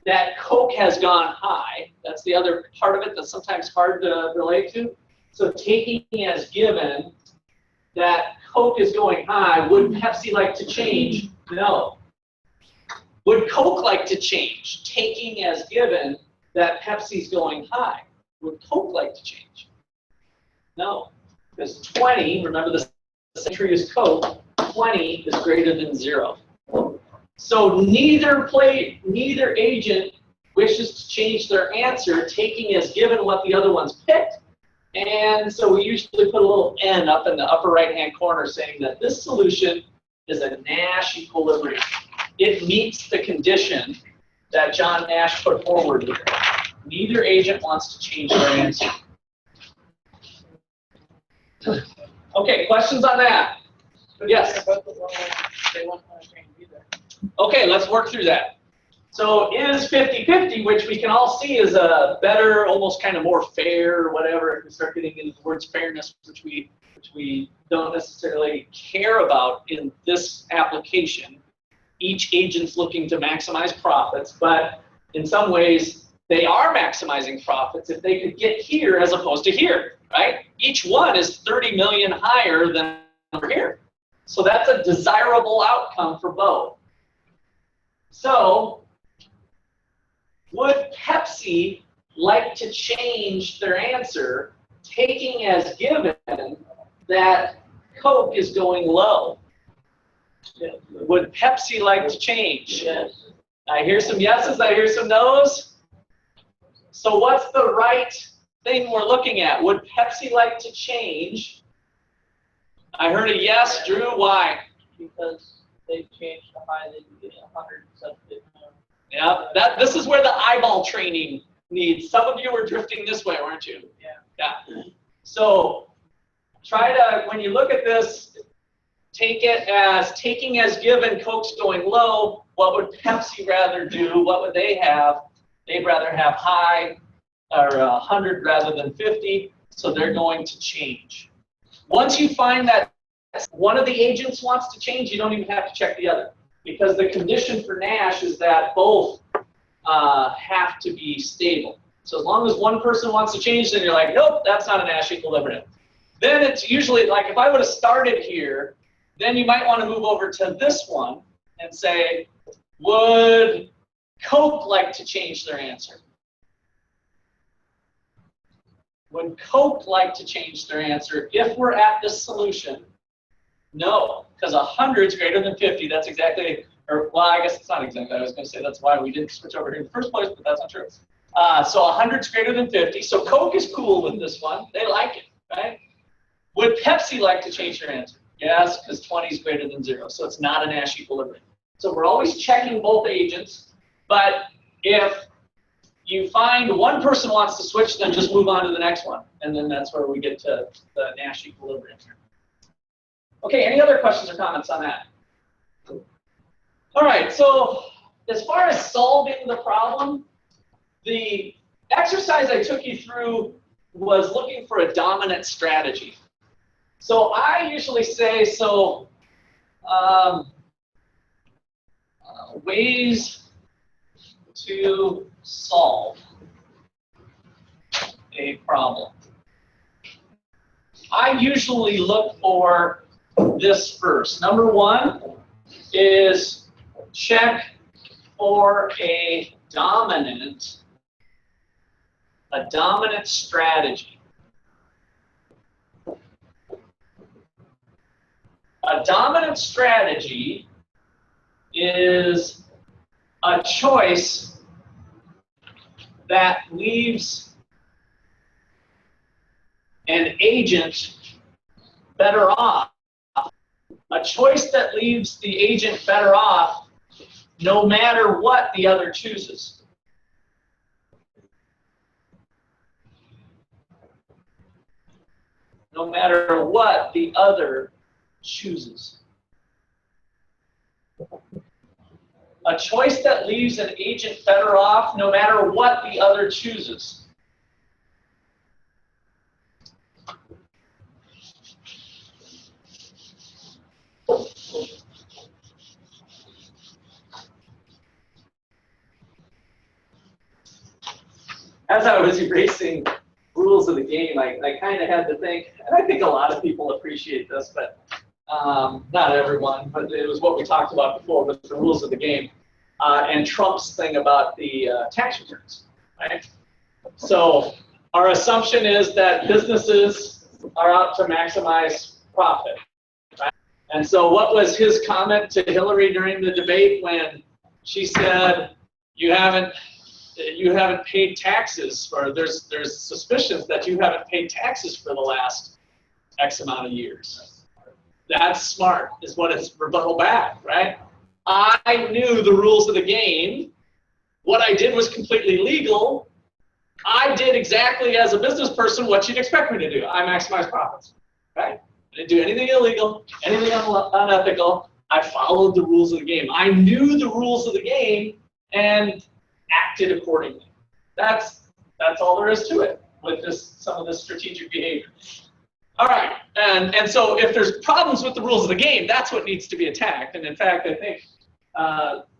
that Coke has gone high, that's the other part of it that's sometimes hard to relate to. So taking as given that Coke is going high, would Pepsi like to change? No. Would Coke like to change? Taking as given that Pepsi's going high, would Coke like to change? No. Because 20, remember the century is Coke, 20 is greater than 0. So neither agent wishes to change their answer, taking as given what the other one's picked. And so we usually put a little N up in the upper right-hand corner saying that this solution is a Nash equilibrium. It meets the condition that John Nash put forward here. Neither agent wants to change their answer. Okay, questions on that? Yes?
They won't want to change either.
Okay, let's work through that. So is 50-50, which we can all see is a better, almost kind of more fair, or whatever, if we start getting into the words fairness, which we don't necessarily care about in this application. Each agent's looking to maximize profits, but in some ways, they are maximizing profits if they could get here as opposed to here, right? Each one is 30 million higher than over here. So that's a desirable outcome for both. So would Pepsi like to change their answer, taking as given that Coke is going low? Would Pepsi like to change?
Yes.
I hear some yeses, I hear some no's. So what's the right thing we're looking at? Would Pepsi like to change? I heard a yes. Drew, why?
Because they've changed to high, they can get 170.
Yeah, this is where the eyeball training needs. Some of you were drifting this way, weren't you? Yeah. So try to, when you look at this, take it as taking as given Coke's going low. What would Pepsi rather do? What would they have? They'd rather have high or 100 rather than 50, so they're going to change. Once you find that one of the agents wants to change, you don't even have to check the other, because the condition for Nash is that both have to be stable. So as long as one person wants to change, then you're like, nope, that's not a Nash equilibrium. Then it's usually like, if I would have started here, then you might want to move over to this one and say, would Coke like to change their answer? Would Coke like to change their answer if we're at this solution? No, because 100 is greater than 50. That's exactly, or well, I guess it's not exactly. I was going to say that's why we didn't switch over here in the first place, but that's not true. So 100 is greater than 50. So Coke is cool with this one. They like it, right? Would Pepsi like to change their answer? Yes, because 20 is greater than 0. So it's not a Nash equilibrium. So we're always checking both agents. But if you find one person wants to switch, then just move on to the next one. And then that's where we get to the Nash equilibrium here. Okay, any other questions or comments on that? All right, so as far as solving the problem, the exercise I took you through was looking for a dominant strategy. So I usually say, ways to solve a problem. I usually look for this first. Number one is check for a dominant strategy. A dominant strategy is a choice that leaves an agent better off. A choice that leaves the agent better off no matter what the other chooses. No matter what the other chooses. A choice that leaves an agent better off no matter what the other chooses. As I was erasing rules of the game, I kind of had to think, and I think a lot of people appreciate this, but not everyone, but it was what we talked about before with the rules of the game, and Trump's thing about the tax returns, right? So our assumption is that businesses are out to maximize profit, right? And so what was his comment to Hillary during the debate when she said, you haven't paid taxes, or there's suspicions that you haven't paid taxes for the last X amount of years? That's smart, is what it's rebuttal back, right? I knew the rules of the game. What I did was completely legal. I did exactly as a business person what you'd expect me to do. I maximized profits, right? I didn't do anything illegal, anything unethical. I followed the rules of the game. I knew the rules of the game and acted accordingly. That's all there is to it with some of this strategic behavior. All right, and so if there's problems with the rules of the game, that's what needs to be attacked. And in fact, I think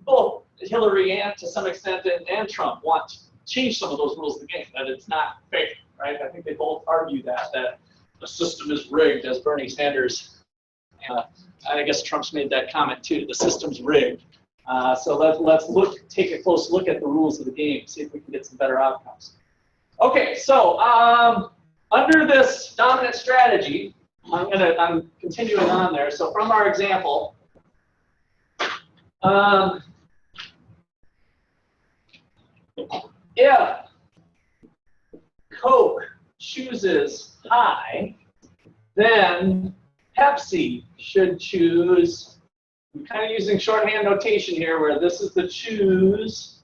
both Hillary and to some extent and Trump want to change some of those rules of the game, that it's not fair, right? I think they both argue that the system is rigged, as Bernie Sanders, I guess Trump's made that comment too, the system's rigged. So let's take a close look at the rules of the game, see if we can get some better outcomes. Okay, so under this dominant strategy, I'm continuing on there. So from our example, if Coke chooses high, then Pepsi should choose. I'm kind of using shorthand notation here where this is the choose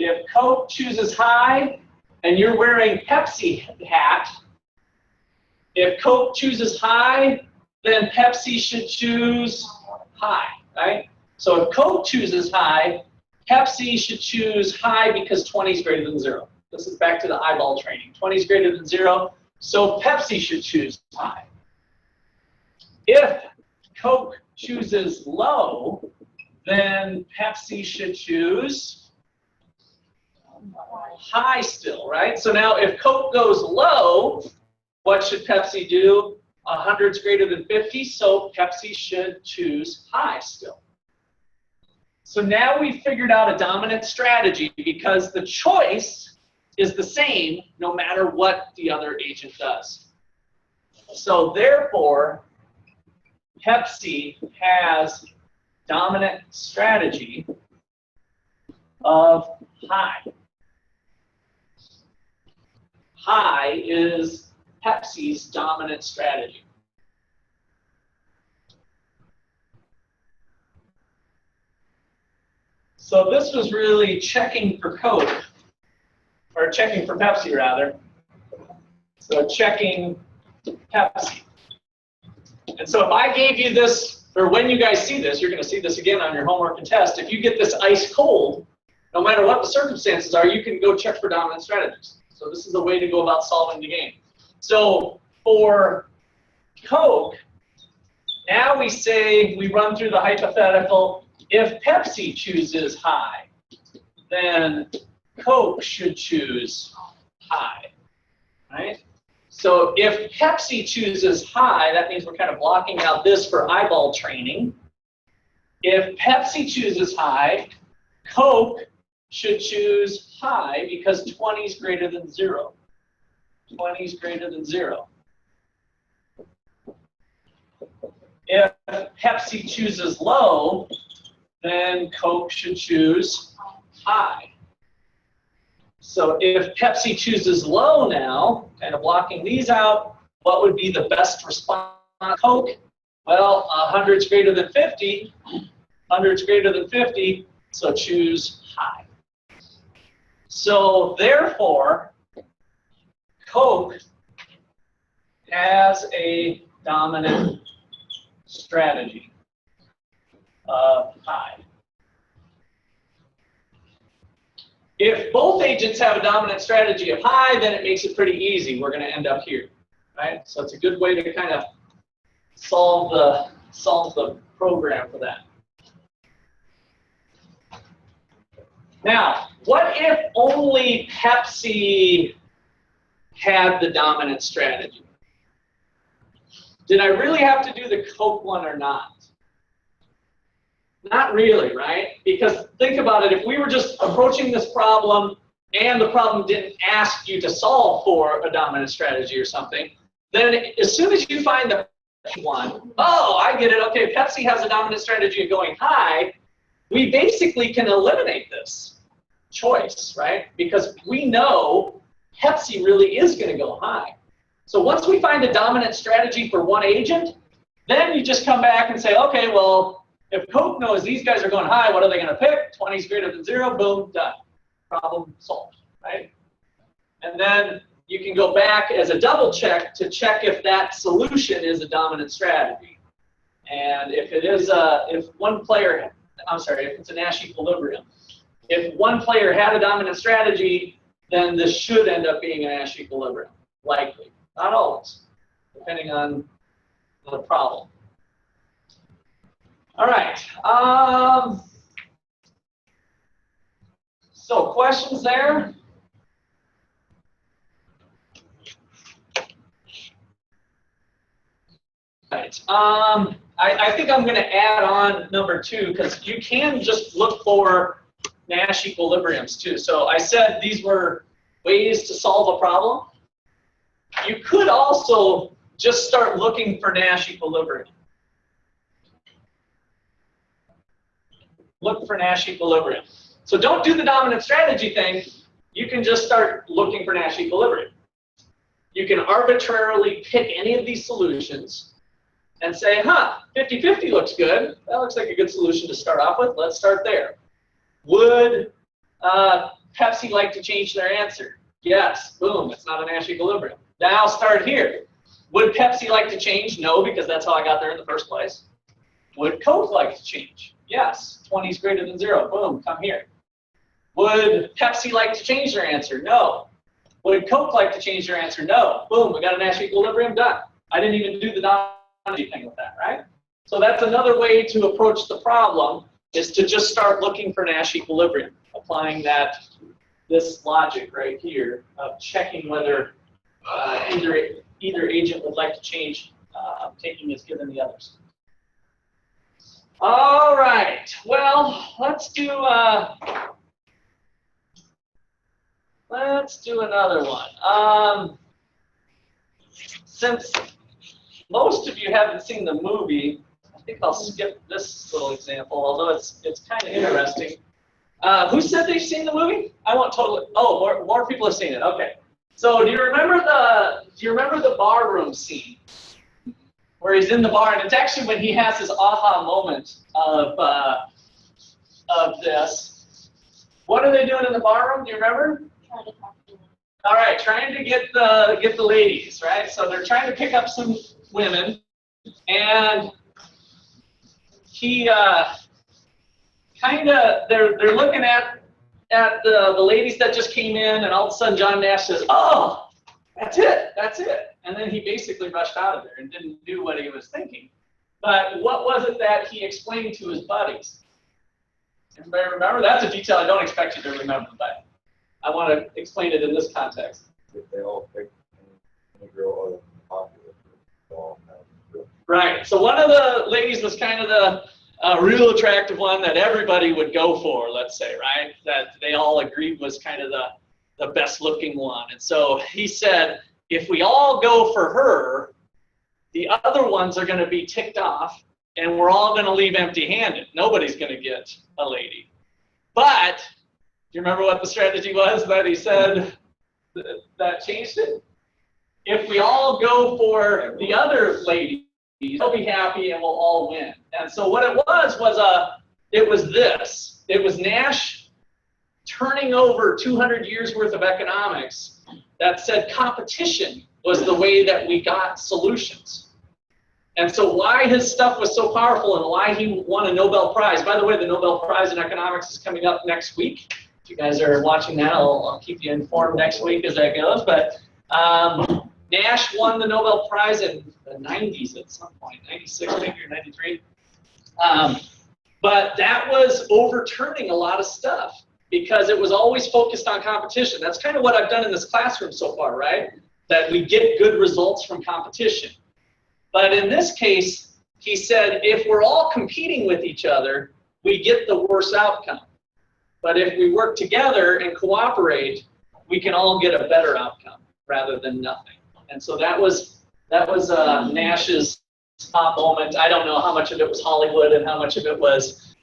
if Coke chooses high and you're wearing Pepsi hat, if Coke chooses high, then Pepsi should choose high, right? So if Coke chooses high, Pepsi should choose high because 20 is greater than 0. This is back to the eyeball training. 20 is greater than 0, so Pepsi should choose high. If Coke chooses low, then Pepsi should choose high still, right? So now if Coke goes low, what should Pepsi do? 100 is greater than 50, so Pepsi should choose high still. So now we figured out a dominant strategy because the choice is the same no matter what the other agent does. So therefore, Pepsi has dominant strategy of high. High is Pepsi's dominant strategy. So this was really checking for Coke, or checking for Pepsi rather. So checking Pepsi. And so if I gave you this, or when you guys see this, you're going to see this again on your homework and test. If you get this ice cold, no matter what the circumstances are, you can go check for dominant strategies. So this is a way to go about solving the game. So for Coke, now we say, we run through the hypothetical, if Pepsi chooses high, then Coke should choose high, right? So if Pepsi chooses high, that means we're kind of blocking out this for eyeball training. If Pepsi chooses high, Coke should choose high because 20 is greater than 0. 20 is greater than 0. If Pepsi chooses low, then Coke should choose high. So if Pepsi chooses low now, kind of blocking these out, what would be the best response? Coke, well, 100 is greater than 50. 100 is greater than 50, so choose high. So therefore, Coke has a dominant strategy of high. If both agents have a dominant strategy of high, then it makes it pretty easy. We're going to end up here, right? So it's a good way to kind of solve the program for that. Now, what if only Pepsi had the dominant strategy? Did I really have to do the Coke one or not? Not really, right? Because think about it, if we were just approaching this problem and the problem didn't ask you to solve for a dominant strategy or something, then as soon as you find the one, oh, I get it, okay, Pepsi has a dominant strategy of going high, we basically can eliminate this choice, right? Because we know Pepsi really is going to go high. So once we find a dominant strategy for one agent, then you just come back and say, okay, well, if Coke knows these guys are going high, what are they going to pick? 20 is greater than 0, boom, done. Problem solved, right? And then you can go back as a double check to check if that solution is a dominant strategy. And if it is if it's a Nash equilibrium. If one player had a dominant strategy, then this should end up being a Nash equilibrium, likely. Not always, depending on the problem. All right. So questions there? Right. I think I'm going to add on number 2 because you can just look for Nash equilibriums too. So I said these were ways to solve a problem. You could also just start looking for Nash equilibrium. Look for Nash equilibrium. So don't do the dominant strategy thing. You can just start looking for Nash equilibrium. You can arbitrarily pick any of these solutions and say, 50-50 looks good. That looks like a good solution to start off with. Let's start there. Would Pepsi like to change their answer? Yes. Boom. It's not a Nash equilibrium. Now start here. Would Pepsi like to change? No, because that's how I got there in the first place. Would Coke like to change? Yes. 20 is greater than 0. Boom. Come here. Would Pepsi like to change their answer? No. Would Coke like to change their answer? No. Boom. We got a Nash equilibrium. Done. I didn't even do the non-energy thing with that, right? So that's another way to approach the problem, is to just start looking for Nash equilibrium, applying this logic right here of checking whether either agent would like to change, taking as given the others. All right. Well, let's do another one. Since most of you haven't seen the movie, I think I'll skip this little example, although it's kind of interesting. Who said they've seen the movie? I won't totally. Oh, more people have seen it. Okay. So do you remember the bar room scene where he's in the bar, and it's actually when he has his aha moment of this. What are they doing in the bar room? Do you remember?
Trying to talk to them.
All right, trying to get the ladies, right? So they're trying to pick up some women, and he they're looking at the ladies that just came in, and all of a sudden John Nash says, "Oh, that's it," and then he basically rushed out of there and didn't do what he was thinking. But what was it that he explained to his buddies? Everybody remember? That's a detail I don't expect you to remember, but I want to explain it in this context.
If they all pick any girl other than popular, they all have.
Right. So one of the ladies was kind of the real attractive one that everybody would go for, let's say, right? That they all agreed was kind of the best looking one. And so he said, if we all go for her, the other ones are going to be ticked off, and we're all going to leave empty-handed. Nobody's going to get a lady. But do you remember what the strategy was that he said that changed it? If we all go for the other lady, they'll be happy and we'll all win. And so what it was this. It was Nash turning over 200 years worth of economics that said competition was the way that we got solutions. And so why his stuff was so powerful and why he won a Nobel Prize. By the way, the Nobel Prize in economics is coming up next week. If you guys are watching that, I'll keep you informed next week as that goes. But Nash won the Nobel Prize in the 90s at some point, 96 maybe or 93. But that was overturning a lot of stuff because it was always focused on competition. That's kind of what I've done in this classroom so far, right? That we get good results from competition. But in this case, he said, if we're all competing with each other, we get the worst outcome. But if we work together and cooperate, we can all get a better outcome rather than nothing. And so that was Nash's top moment. I don't know how much of it was Hollywood and how much of it was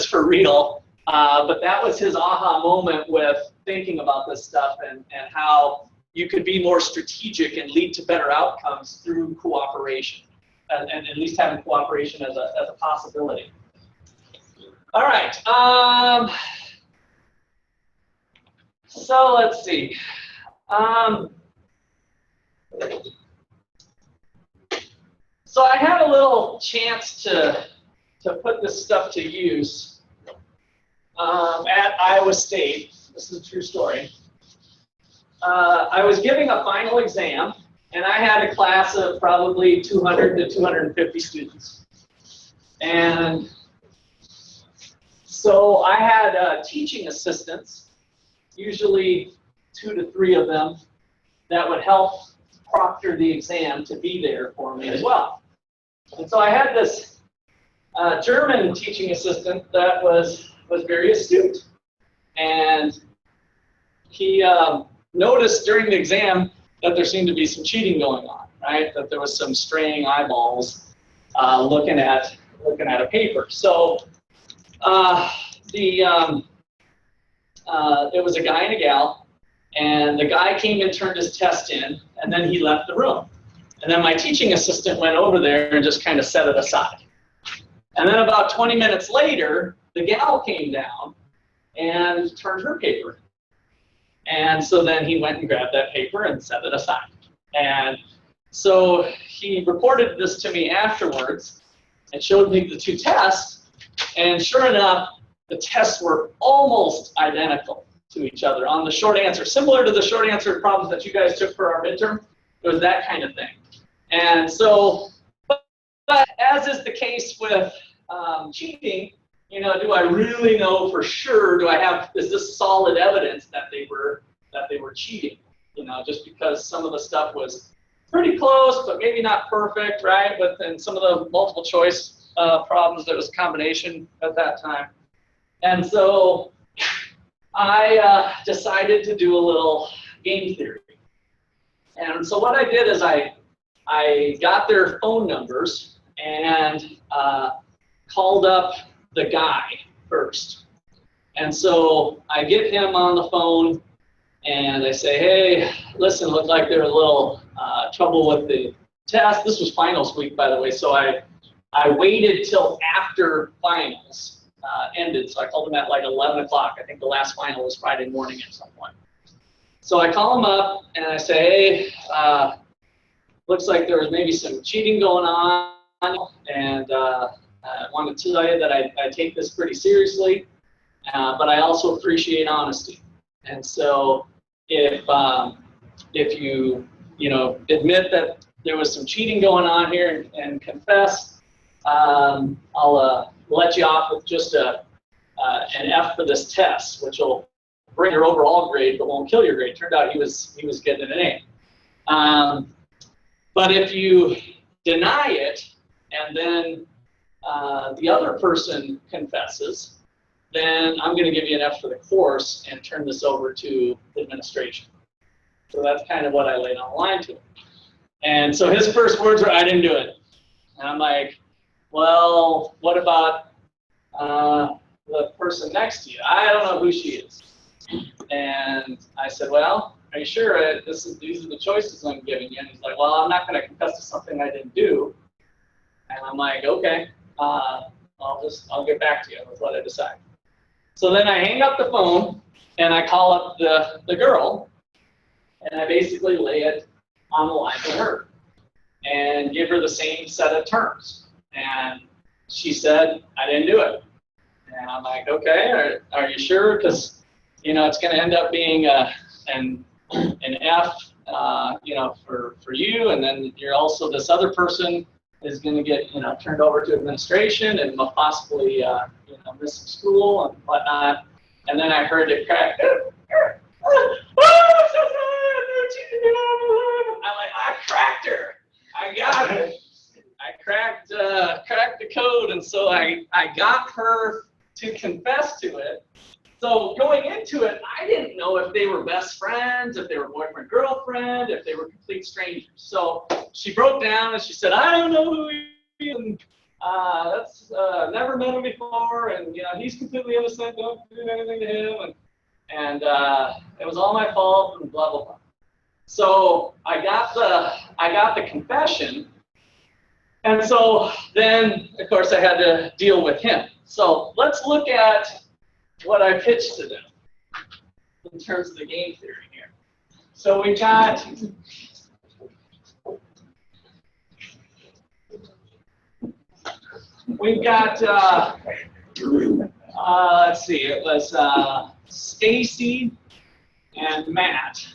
for real. But that was his aha moment with thinking about this stuff and how you could be more strategic and lead to better outcomes through cooperation, and at least having cooperation as a possibility. All right. So let's see. So I had a little chance to put this stuff to use at Iowa State. This is a true story. I was giving a final exam, and I had a class of probably 200 to 250 students. And so I had teaching assistants, usually 2 to 3 of them, that would help proctor the exam to be there for me as well. And so I had this German teaching assistant that was very astute. And he noticed during the exam that there seemed to be some cheating going on, right? That there was some straying eyeballs looking at a paper. So it was a guy and a gal, and the guy came and turned his test in, and then he left the room. And then my teaching assistant went over there and just kind of set it aside. And then about 20 minutes later, the gal came down and turned her paper And so then he went and grabbed that paper and set it aside. And so he reported this to me afterwards and showed me the two tests. And sure enough, the tests were almost identical to each other on the short answer, similar to the short answer problems that you guys took for our midterm. It was that kind of thing. And so, but as is the case with cheating, you know, do I really know for sure? Is this solid evidence that they were cheating? You know, just because some of the stuff was pretty close, but maybe not perfect, right? But then some of the multiple choice problems, there was a combination at that time. And so I decided to do a little game theory. And so what I did is I got their phone numbers and called up the guy first. And so I get him on the phone and I say, hey, listen, looked like there was a little trouble with the test. This was finals week, by the way, so I waited till after finals ended. So I called him at like 11 o'clock. I think the last final was Friday morning at some point. So I call him up and I say, hey, looks like there was maybe some cheating going on, and I want to tell you that I take this pretty seriously, but I also appreciate honesty. And so if you admit that there was some cheating going on here and confess, I'll let you off with just an F for this test, which will bring your overall grade but won't kill your grade. Turned out he was getting an A. But if you deny it and then the other person confesses, then I'm going to give you an F for the course and turn this over to administration. So that's kind of what I laid on the line to him. And so his first words were, I didn't do it. And I'm like, well, what about the person next to you? I don't know who she is. And I said, well, are you sure these are the choices I'm giving you? And he's like, well, I'm not going to confess to something I didn't do. And I'm like, okay, I'll get back to you with what I decide. So then I hang up the phone and I call up the girl and I basically lay it on the line to her and give her the same set of terms. And she said, I didn't do it. And I'm like, okay, are you sure? Because, you know, it's going to end up being an F, for you, and then you're also, this other person is going to get, turned over to administration and possibly, miss some school and whatnot. And then I heard it crack. I'm like, I cracked her. I got it. I cracked the code, and so I got her to confess to it. So going into it, I didn't know if they were best friends, if they were boyfriend, girlfriend, if they were complete strangers. So she broke down and she said, I don't know who he is, and that's never met him before, and he's completely innocent, don't do anything to him, and it was all my fault, and blah blah blah. So I got the confession, and so then of course I had to deal with him. So let's look at what I pitched to them in terms of the game theory here. So we've got let's see, it was Stacy and Matt,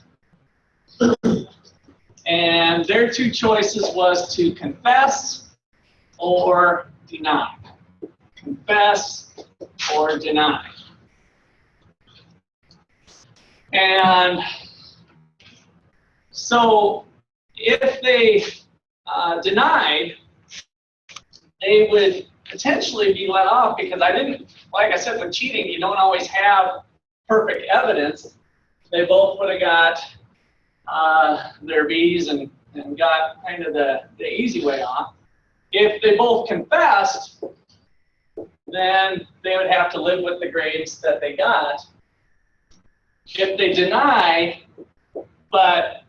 and their two choices was to confess or deny. Confess or deny. And so if they denied, they would potentially be let off, because I didn't, like I said, with cheating, you don't always have perfect evidence. They both would have got their B's and got kind of the easy way off. If they both confessed, then they would have to live with the grades that they got. If they deny, but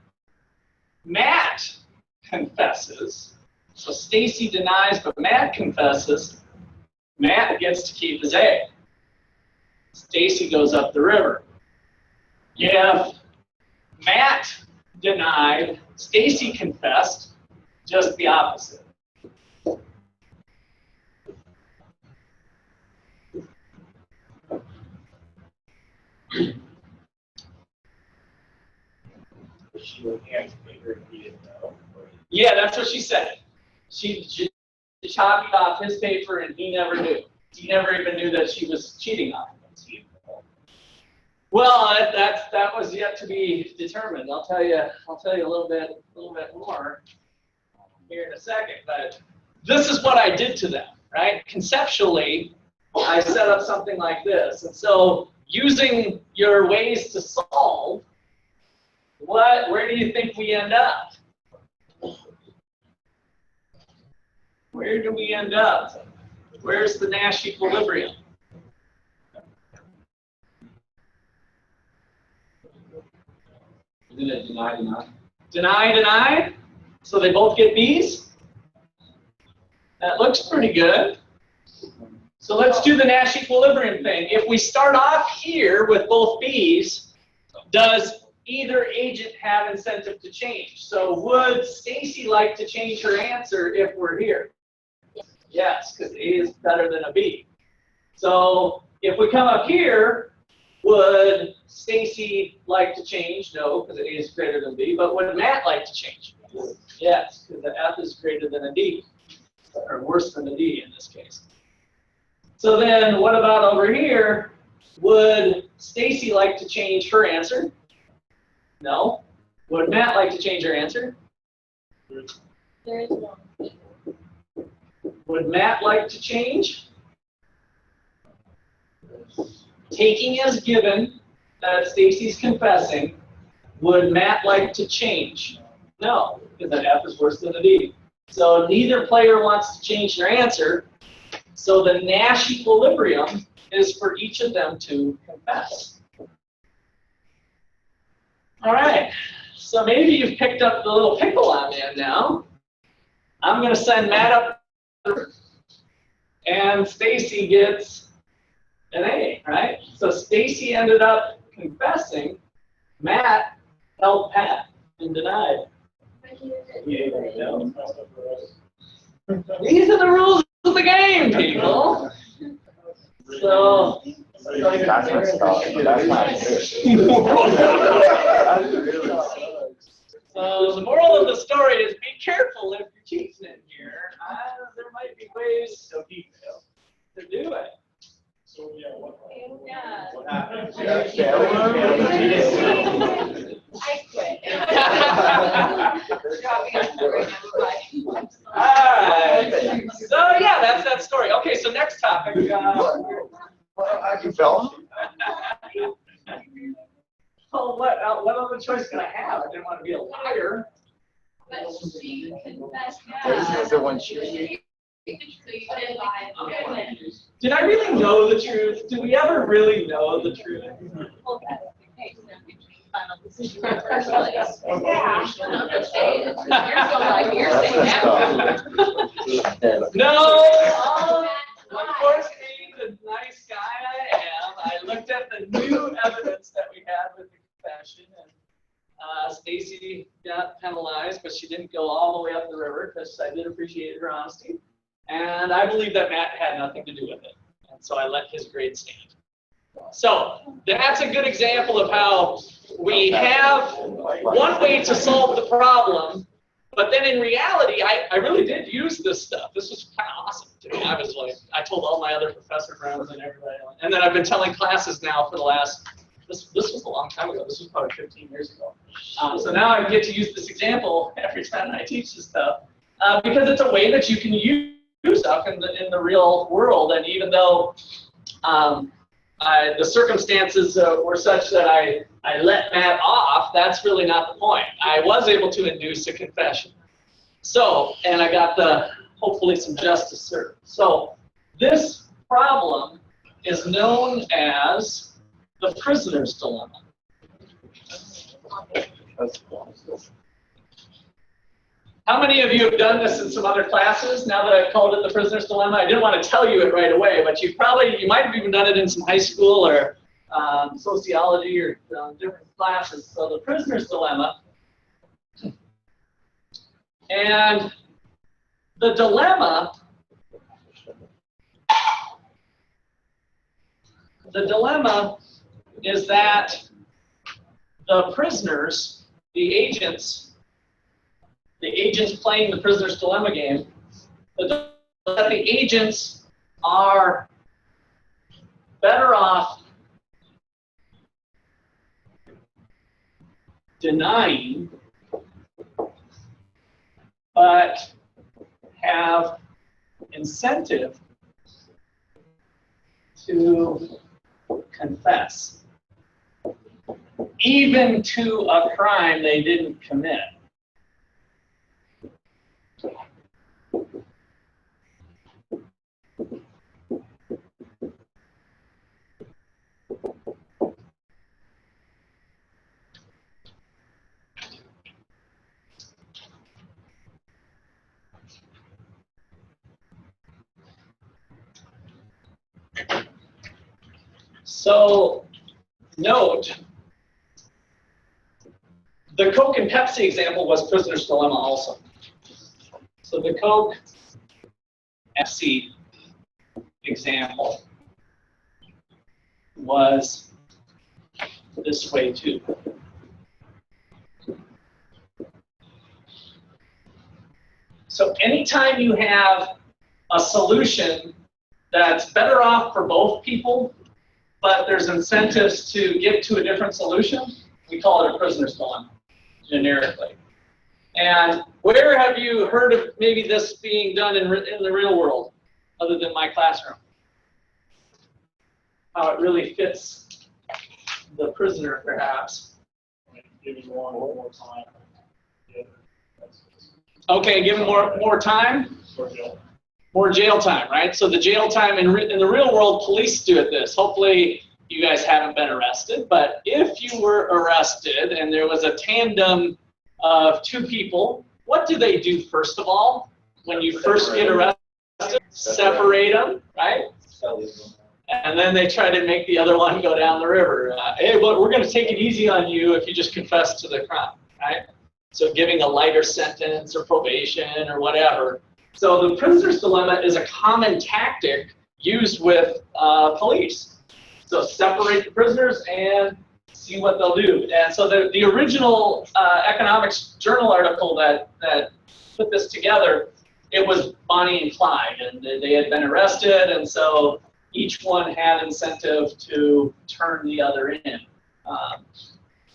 Matt confesses, so Stacy denies, but Matt confesses, Matt gets to keep his A. Stacy goes up the river. if Matt denied, Stacy confessed, just the opposite.
She would have to pay her if he didn't know.
Yeah, that's what she said. She copied off his paper, and he never knew. He never even knew that she was cheating on him. Well, that was yet to be determined. I'll tell you a little bit more here in a second. But this is what I did to them, right? Conceptually, I set up something like this, and so using your ways to solve, where do you think we end up? Where do we end up? Where's the Nash equilibrium?
Isn't it deny?
Deny. So they both get B's? That looks pretty good. So let's do the Nash equilibrium thing. If we start off here with both B's, does either agent have incentive to change? So would Stacy like to change her answer if we're here? Yes, because A is better than a B. So if we come up here, would Stacy like to change? No, because A is greater than B. But would Matt like to change? Yes, because the F is greater than a D, or worse than a D in this case. So then what about over here? Would Stacy like to change her answer? No. Would Matt like to change her answer?
There is one.
Would Matt like to change? Taking as given that Stacy's confessing, would Matt like to change? No, because the F is worse than a D. So neither player wants to change their answer. So the Nash equilibrium is for each of them to confess. All right, so maybe you've picked up the little pickle I'm in now. I'm going to send Matt up, and Stacy gets an A, right? So Stacy ended up confessing. Matt held pat and denied. These are the rules of the game, people. So.
That's messed up. That's not
So the moral of the story is be careful if you're cheating in here. There might be ways to do it.
So, yeah, what
happened?
I quit.
Alright. So yeah, that's that story. Okay, so next topic.
How'd you feel?
Oh, what other choice can I have? I didn't want to be a liar.
But she confessed
This
that.
is the one she.
So you didn't lie.
Did I really know the truth? Do we ever really know the truth?
Well, that's the case. Now you can final decision in the first place. Yeah. I'm just saying, you're still like, you're saying that.
No! Unfortunately, the nice guy I am, I looked at the new evidence that we had with the confession, and Stacy got penalized, but she didn't go all the way up the river because I did appreciate her honesty. And I believe that Matt had nothing to do with it. And so I let his grade stand. So that's a good example of how we have one way to solve the problem, but then in reality, I really did use this stuff. This was kind of awesome to me. I was like, I told all my other professor friends and everybody else. And then I've been telling classes now for the last, this was a long time ago. This was probably 15 years ago. So now I get to use this example every time I teach this stuff because it's a way that you can use stuff in the real world. And even though the circumstances were such that I let Matt off, that's really not the point. I was able to induce a confession. So, and I got hopefully some justice served. So this problem is known as the prisoner's dilemma. How many of you have done this in some other classes now that I've called it the prisoner's dilemma? I didn't want to tell you it right away, but you might have even done it in some high school or sociology or different classes. So the prisoner's dilemma. And the dilemma is that the prisoners, the agents playing the prisoner's dilemma game, that the agents are better off denying, but have incentive to confess, even to a crime they didn't commit. So note, the Coke and Pepsi example was prisoner's dilemma also. So the Coke Pepsi example was this way too. So anytime you have a solution that's better off for both people, but there's incentives to get to a different solution, we call it a prisoner's dilemma, generically. And where have you heard of maybe this being done in the real world, other than my classroom? How it really fits the prisoner, perhaps.
Giving one more time.
Okay, give them more time. More jail time, right? So the jail time in the real world, police do it this. Hopefully you guys haven't been arrested, but if you were arrested and there was a tandem of two people, what do they do first of all when you first get arrested? Separate them, right? And then they try to make the other one go down the river. Hey, well, we're going to take it easy on you if you just confess to the crime, right? So giving a lighter sentence or probation or whatever. So the prisoner's dilemma is a common tactic used with police. So separate the prisoners and see what they'll do. And so the original Economics Journal article that put this together, it was Bonnie and Clyde, and they had been arrested, and so each one had incentive to turn the other in.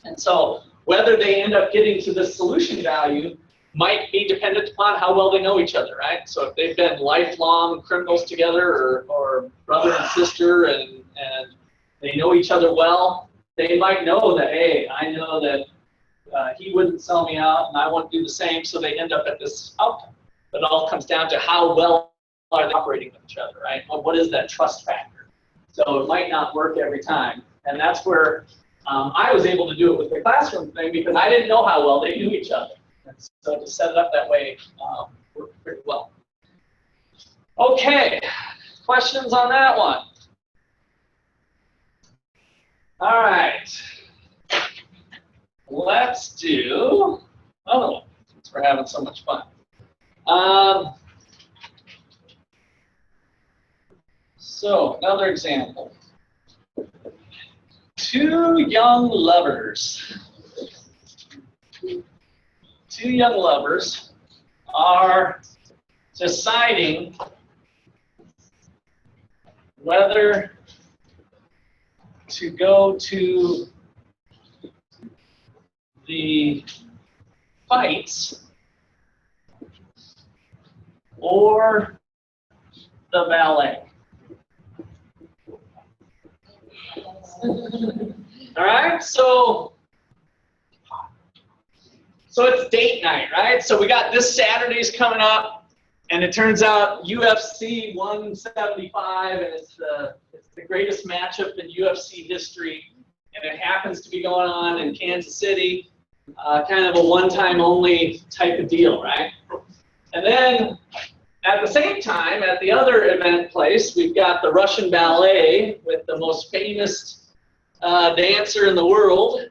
And so whether they end up getting to the solution value might be dependent upon how well they know each other, right? So if they've been lifelong criminals together or brother and sister and they know each other well, they might know that, hey, I know that he wouldn't sell me out and I won't do the same, so they end up at this outcome. But it all comes down to how well are they operating with each other, right? What is that trust factor? So it might not work every time. And that's where I was able to do it with the classroom thing because I didn't know how well they knew each other. And so to set it up that way worked pretty well. Okay, questions on that one? All right, let's do another one since we're having so much fun. So another example. Two young lovers are deciding whether to go to the fights or the ballet. All right, so it's date night, right? So we got this Saturday's coming up, and it turns out UFC 175, and it's the greatest matchup in UFC history, and it happens to be going on in Kansas City, kind of a one-time only type of deal, right? And then at the same time, at the other event place, we've got the Russian ballet with the most famous dancer in the world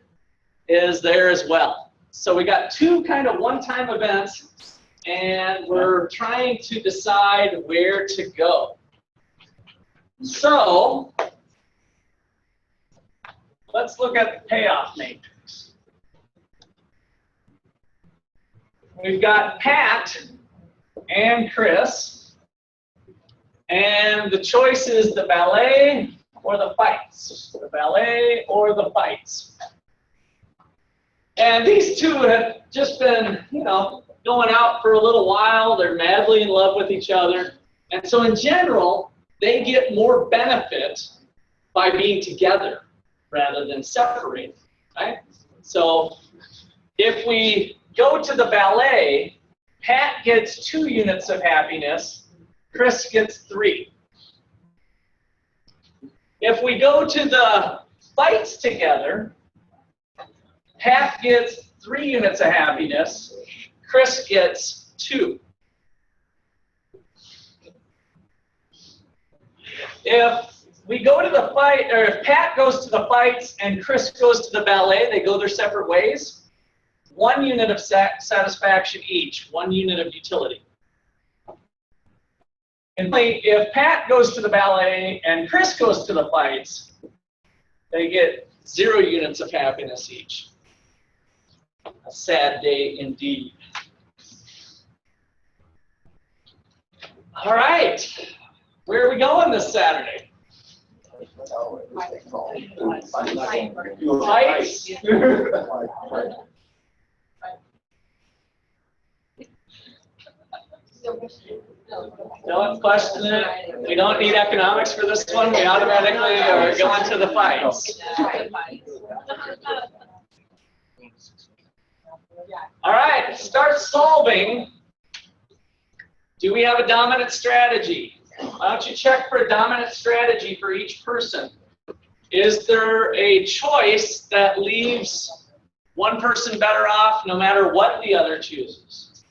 is there as well. So we got two kind of one-time events, and we're trying to decide where to go. So let's look at the payoff matrix. We've got Pat and Chris, and the choice is the ballet or the fights. The ballet or the fights. And these two have just been, you know, going out for a little while. They're madly in love with each other. And so in general, they get more benefit by being together rather than separated, right? So if we go to the ballet, Pat gets 2 units of happiness, Chris gets 3. If we go to the fights together, Pat gets 3 units of happiness, Chris gets 2. If we go to the fight, or if Pat goes to the fights and Chris goes to the ballet, they go their separate ways. 1 unit of satisfaction each, 1 unit of utility. And if Pat goes to the ballet and Chris goes to the fights, they get 0 units of happiness each. A sad day indeed. All right, where are we going this Saturday? Fights? Don't question it. We don't need economics for this one. We automatically are going to the fights. All right, start solving. Do we have a dominant strategy? Why don't you check for a dominant strategy for each person? Is there a choice that leaves one person better off no matter what the other chooses?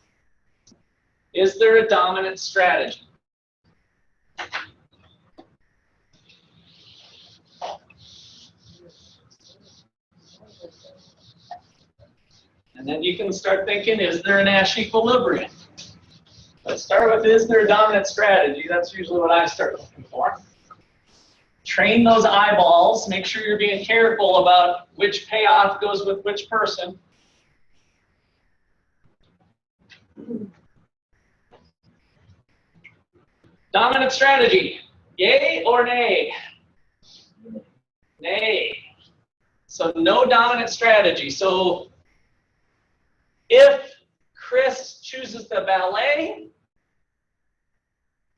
Is there a dominant strategy? And then you can start thinking, is there a Nash equilibrium? Let's start with, is there a dominant strategy? That's usually what I start looking for. Train those eyeballs. Make sure you're being careful about which payoff goes with which person. Dominant strategy, yay or nay? Nay. So no dominant strategy. So if Chris chooses the ballet,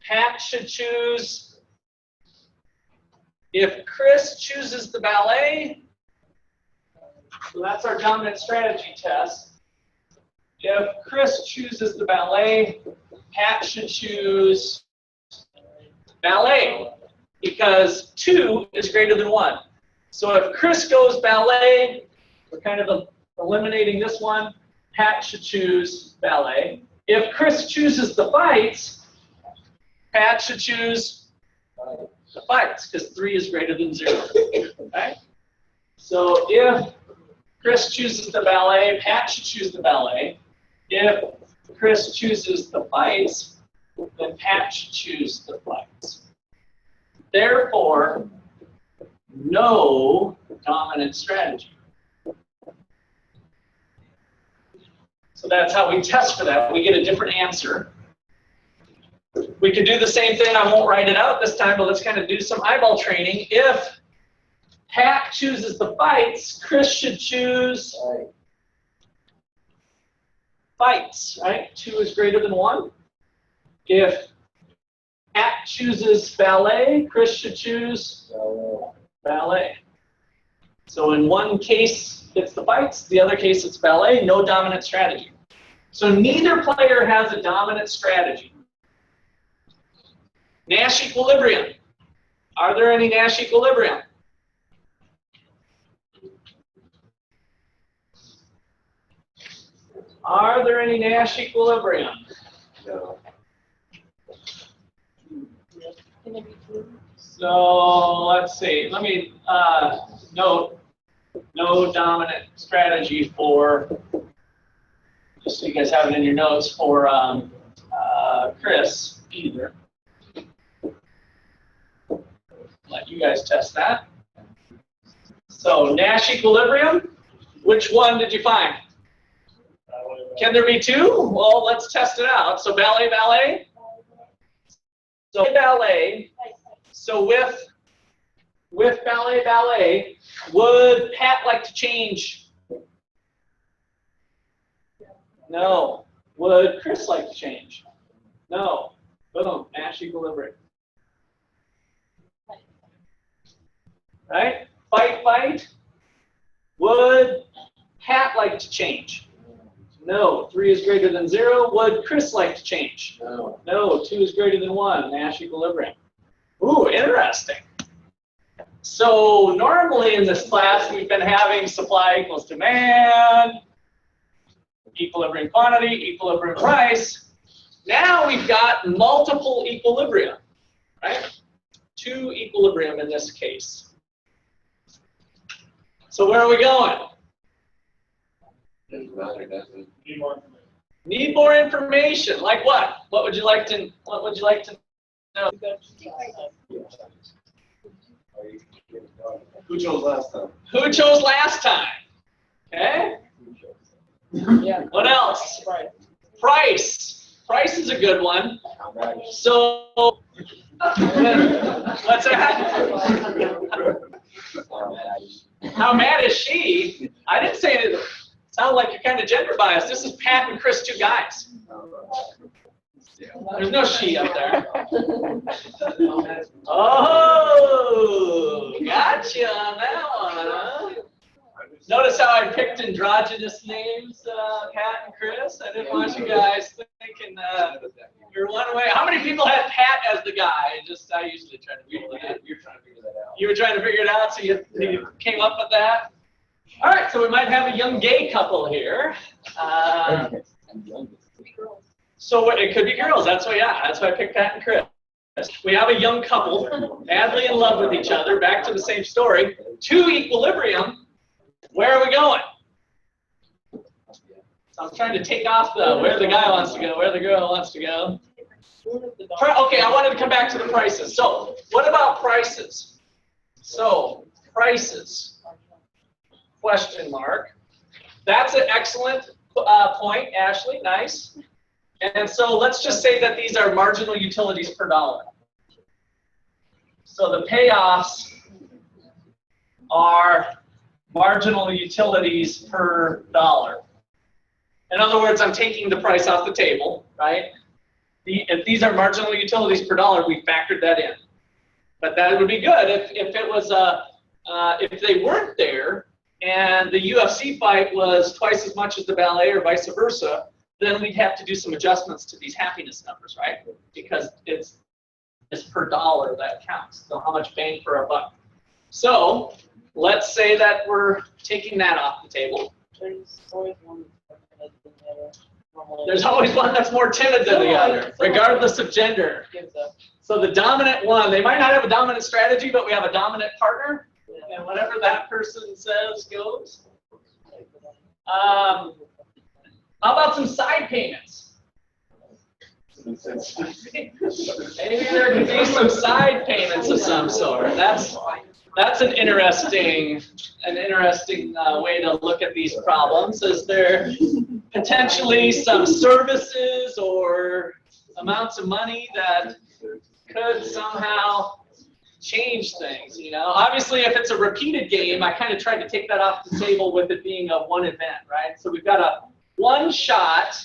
Pat should choose. If Chris chooses the ballet, so that's our dominant strategy test. If Chris chooses the ballet, Pat should choose ballet, because 2 is greater than 1. So if Chris goes ballet, we're kind of eliminating this one, Pat should choose ballet. If Chris chooses the fights, Pat should choose the fights, because 3 is greater than 0. Okay? So if Chris chooses the ballet, Pat should choose the ballet. If Chris chooses the fights, then Pat should choose the fights. Therefore, no dominant strategy. So that's how we test for that. We get a different answer. We could do the same thing. I won't write it out this time, but let's kind of do some eyeball training. If Pat chooses the fights, Chris should choose fights, right? 2 is greater than 1. If Pat chooses ballet, Chris should choose ballet. So in one case, it's the fights. The other case, it's ballet. No dominant strategy. So neither player has a dominant strategy. Nash equilibrium. Are there any Nash equilibrium? Are there any Nash equilibrium?
No.
So let's see. Let me note, no dominant strategy for, just so you guys have it in your notes, for Chris either. Let you guys test that. So Nash Equilibrium, which one did you find? Can there be two? Well, let's test it out. So ballet, ballet. So ballet. So with ballet, ballet, would Pat like to change? No. Would Chris like to change? No. Boom. Nash Equilibrium. Right? Fight, fight. Would Pat like to change? No. 3 is greater than 0. Would Chris like to change?
No.
No. 2 is greater than 1. Nash Equilibrium. Ooh, interesting. So normally in this class we've been having supply equals demand, equilibrium quantity, equilibrium price. Now we've got multiple equilibrium, right? 2 equilibrium in this case. So where are we going?
Doesn't matter, does it?
Need more information.
Need more information. Like what? What would you like to know?
Who chose last time?
Who chose last time? Okay.
Yeah.
What else?
Right.
Price. Price is a good one.
How mad is
So, what's that? How mad is she? I didn't say it. Sound like you're kind of gender biased. This is Pat and Chris, 2 guys. There's no she up there. Oh, gotcha on that one, huh? Notice how I picked androgynous names, Pat and Chris? I didn't want you guys thinking you're one away. How many people had Pat as the guy? I usually try to figure that out.
You're trying to figure that out.
You were trying to figure it out, so you came up with that? All right, so we might have a young gay couple here. So it could be girls. That's why I picked Pat and Chris. We have a young couple, madly in love with each other. Back to the same story. 2 equilibrium. Where are we going? So I'm trying to take off where the guy wants to go, where the girl wants to go. Okay, I wanted to come back to the prices. So what about prices? So prices. Question mark. That's an excellent point, Ashley. Nice. And so let's just say that these are marginal utilities per dollar. So the payoffs are marginal utilities per dollar. In other words, I'm taking the price off the table, right? If these are marginal utilities per dollar, we factored that in. But that would be good if it was if they weren't there and the UFC fight was twice as much as the ballet or vice versa, then we'd have to do some adjustments to these happiness numbers, right? Because it's per dollar that counts. So how much bang for our buck? So let's say that we're taking that off the table. There's always one that's more timid than the other, regardless of gender. So the dominant one, they might not have a dominant strategy, but we have a dominant partner, and whatever that person says goes. How about some side payments? Maybe there could be some side payments of some sort. That's an interesting way to look at these problems. Is there potentially some services or amounts of money that could somehow change things? You know, obviously, if it's a repeated game, I kind of tried to take that off the table with it being a one event, right? So we've got a one shot.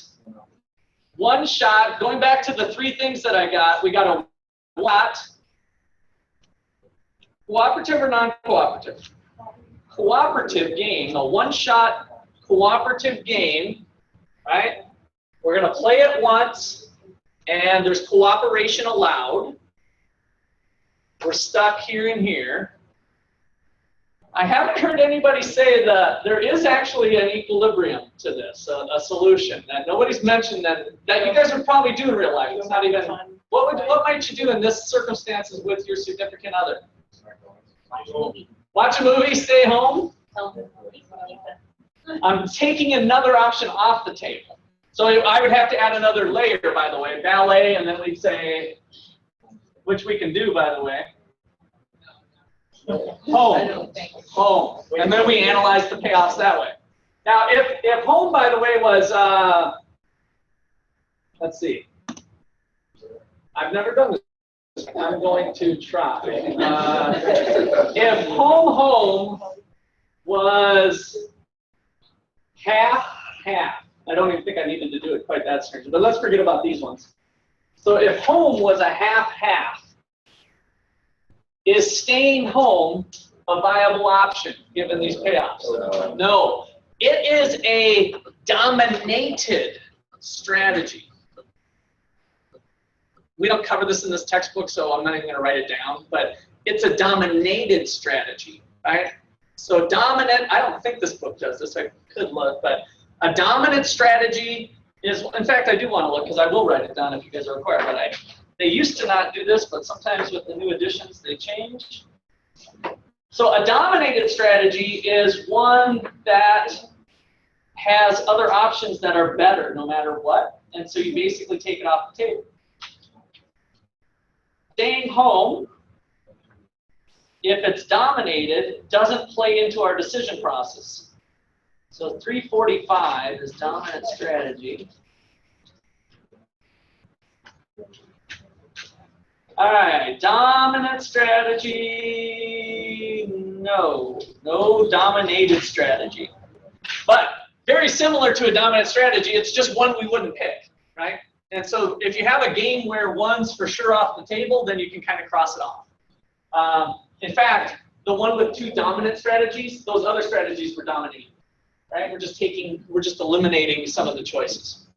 Going back to the 3 things that I got, we got a what? Cooperative or non-cooperative? Cooperative game, a one-shot cooperative game, right? We're going to play it once, and there's cooperation allowed. We're stuck here and here. I haven't heard anybody say that there is actually an equilibrium to this, a solution. That nobody's mentioned that you guys would probably do in real life. It's not even. What might you do in this circumstances with your significant other? Watch a movie, stay home.
Tell them.
I'm taking another option off the table. So I would have to add another layer, by the way, ballet, and then we'd say, which we can do, by the way. Home. Home. And then we analyze the payoffs that way. Now, if home, by the way, was, let's see. I've never done this. I'm going to try. If home was half. I don't even think I needed to do it quite that stringent, but let's forget about these ones. So if home was a half, is staying home a viable option given these payoffs? No. It is a dominated strategy. We don't cover this in this textbook, so I'm not even going to write it down, but it's a dominated strategy, right? So dominant, I don't think this book does this, I could look, but a dominant strategy is, in fact, I do want to look because I will write it down if you guys are required, but they used to not do this, but sometimes with the new editions, they change. So a dominated strategy is one that has other options that are better no matter what, and so you basically take it off the table. Staying home, if it's dominated, doesn't play into our decision process. So 345 is dominant strategy. All right, dominant strategy, no dominated strategy. But very similar to a dominant strategy, it's just one we wouldn't pick, right? And so if you have a game where one's for sure off the table, then you can kind of cross it off. In fact, the one with 2 dominant strategies, those other strategies were dominating, right? We're just eliminating some of the choices.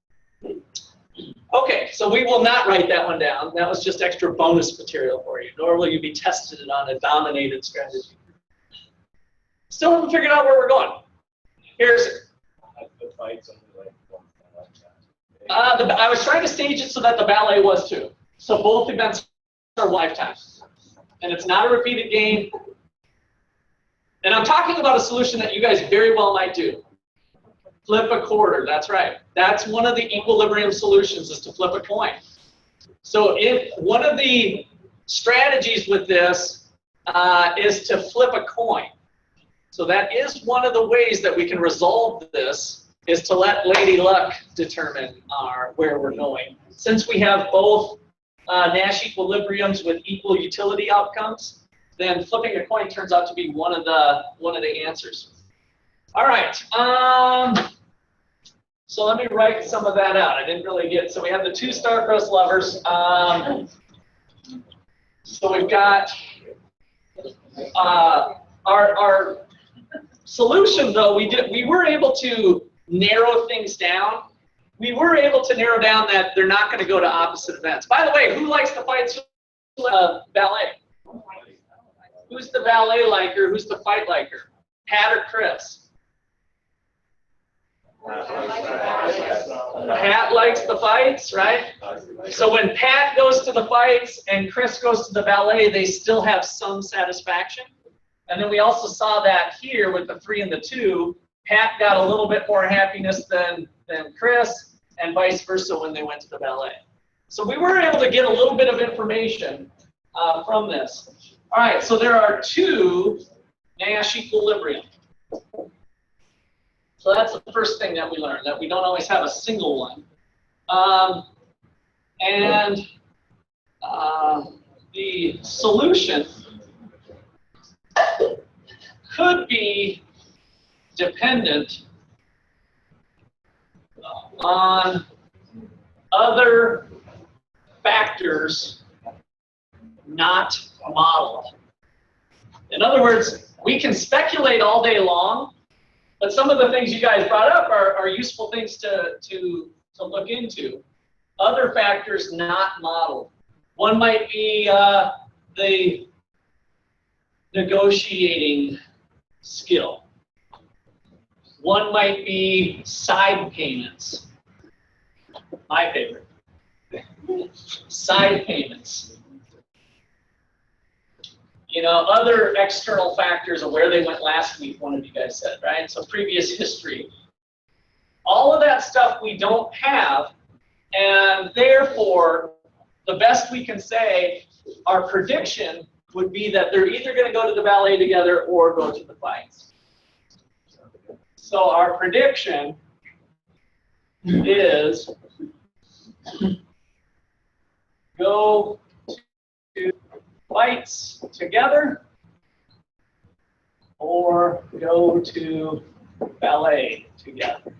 Okay, so we will not write that one down. That was just extra bonus material for you. Nor will you be tested on a dominated strategy. Still haven't figured out where we're going. Here's
The fight's only like one
I was trying to stage it so that the ballet was too. So both events are lifetime. And it's not a repeated game. And I'm talking about a solution that you guys very well might do. Flip a quarter, that's right. That's one of the equilibrium solutions, is to flip a coin. So if one of the strategies with this is to flip a coin. So that is one of the ways that we can resolve this, is to let Lady Luck determine where we're going. Since we have both Nash equilibriums with equal utility outcomes, then flipping a coin turns out to be one of the answers. All right. So let me write some of that out. I didn't really get. So we have the 2 star-crossed lovers. So we've got our solution, though. We were able to narrow things down. We were able to narrow down that they're not going to go to opposite events. By the way, who likes the fights ballet? Who's the ballet liker? Who's the fight liker? Pat or Chris? Pat likes the fights, right? So when Pat goes to the fights and Chris goes to the ballet, they still have some satisfaction. And then we also saw that here with the 3 and the 2, Pat got a little bit more happiness than Chris, and vice versa when they went to the ballet. So we were able to get a little bit of information from this. All right, so there are 2 Nash equilibrium. So that's the first thing that we learned, that we don't always have a single one. The solution could be dependent on other factors not modeled. In other words, we can speculate all day long, but some of the things you guys brought up are useful things to look into. Other factors not modeled. One might be the negotiating skill. One might be side payments. My favorite. Side payments. You know, other external factors of where they went last week, one of you guys said, right? So previous history. All of that stuff we don't have, and therefore, the best we can say, our prediction would be that they're either going to go to the ballet together or go to the fights. So our prediction is go to fights together or go to ballet together.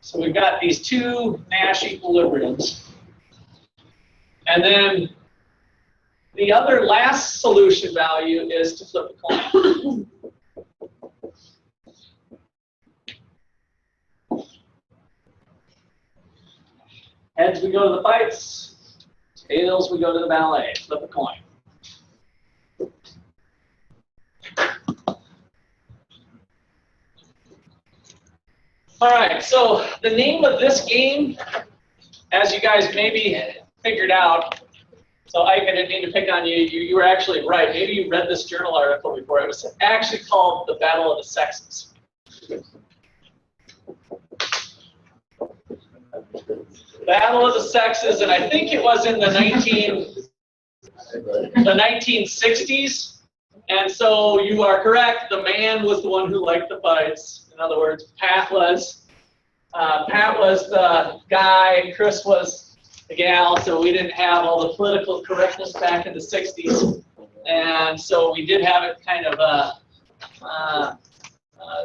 So we've got these two Nash equilibriums. And then the other last solution value is to flip a coin. Heads, we go to the fights. Tails, we go to the ballet. Flip a coin. All right, so the name of this game, as you guys maybe figured out, so Ike, I didn't mean to pick on you. You were actually right. Maybe you read this journal article before. It was actually called The Battle of the Sexes. Battle of the Sexes, and I think it was in the 1960s. And so you are correct. The man was the one who liked the fights. In other words, Pat was the guy, Chris was the gal, so we didn't have all the political correctness back in the 60s. And so we did have it kind of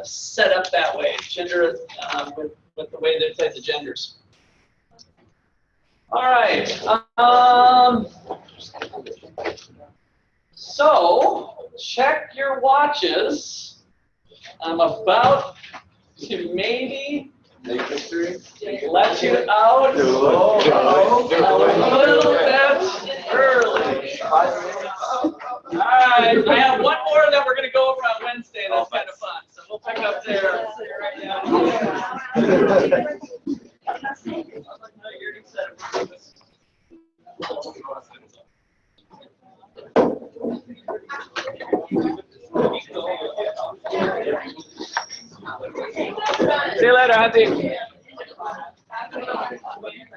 set up that way, gender, with the way they played the genders. All right. So check your watches. I'm about to maybe let you out a little bit early. All right. I have one more that we're going to go over on Wednesday. That's kind of fun. So we'll pick up there. See you later, Auntie.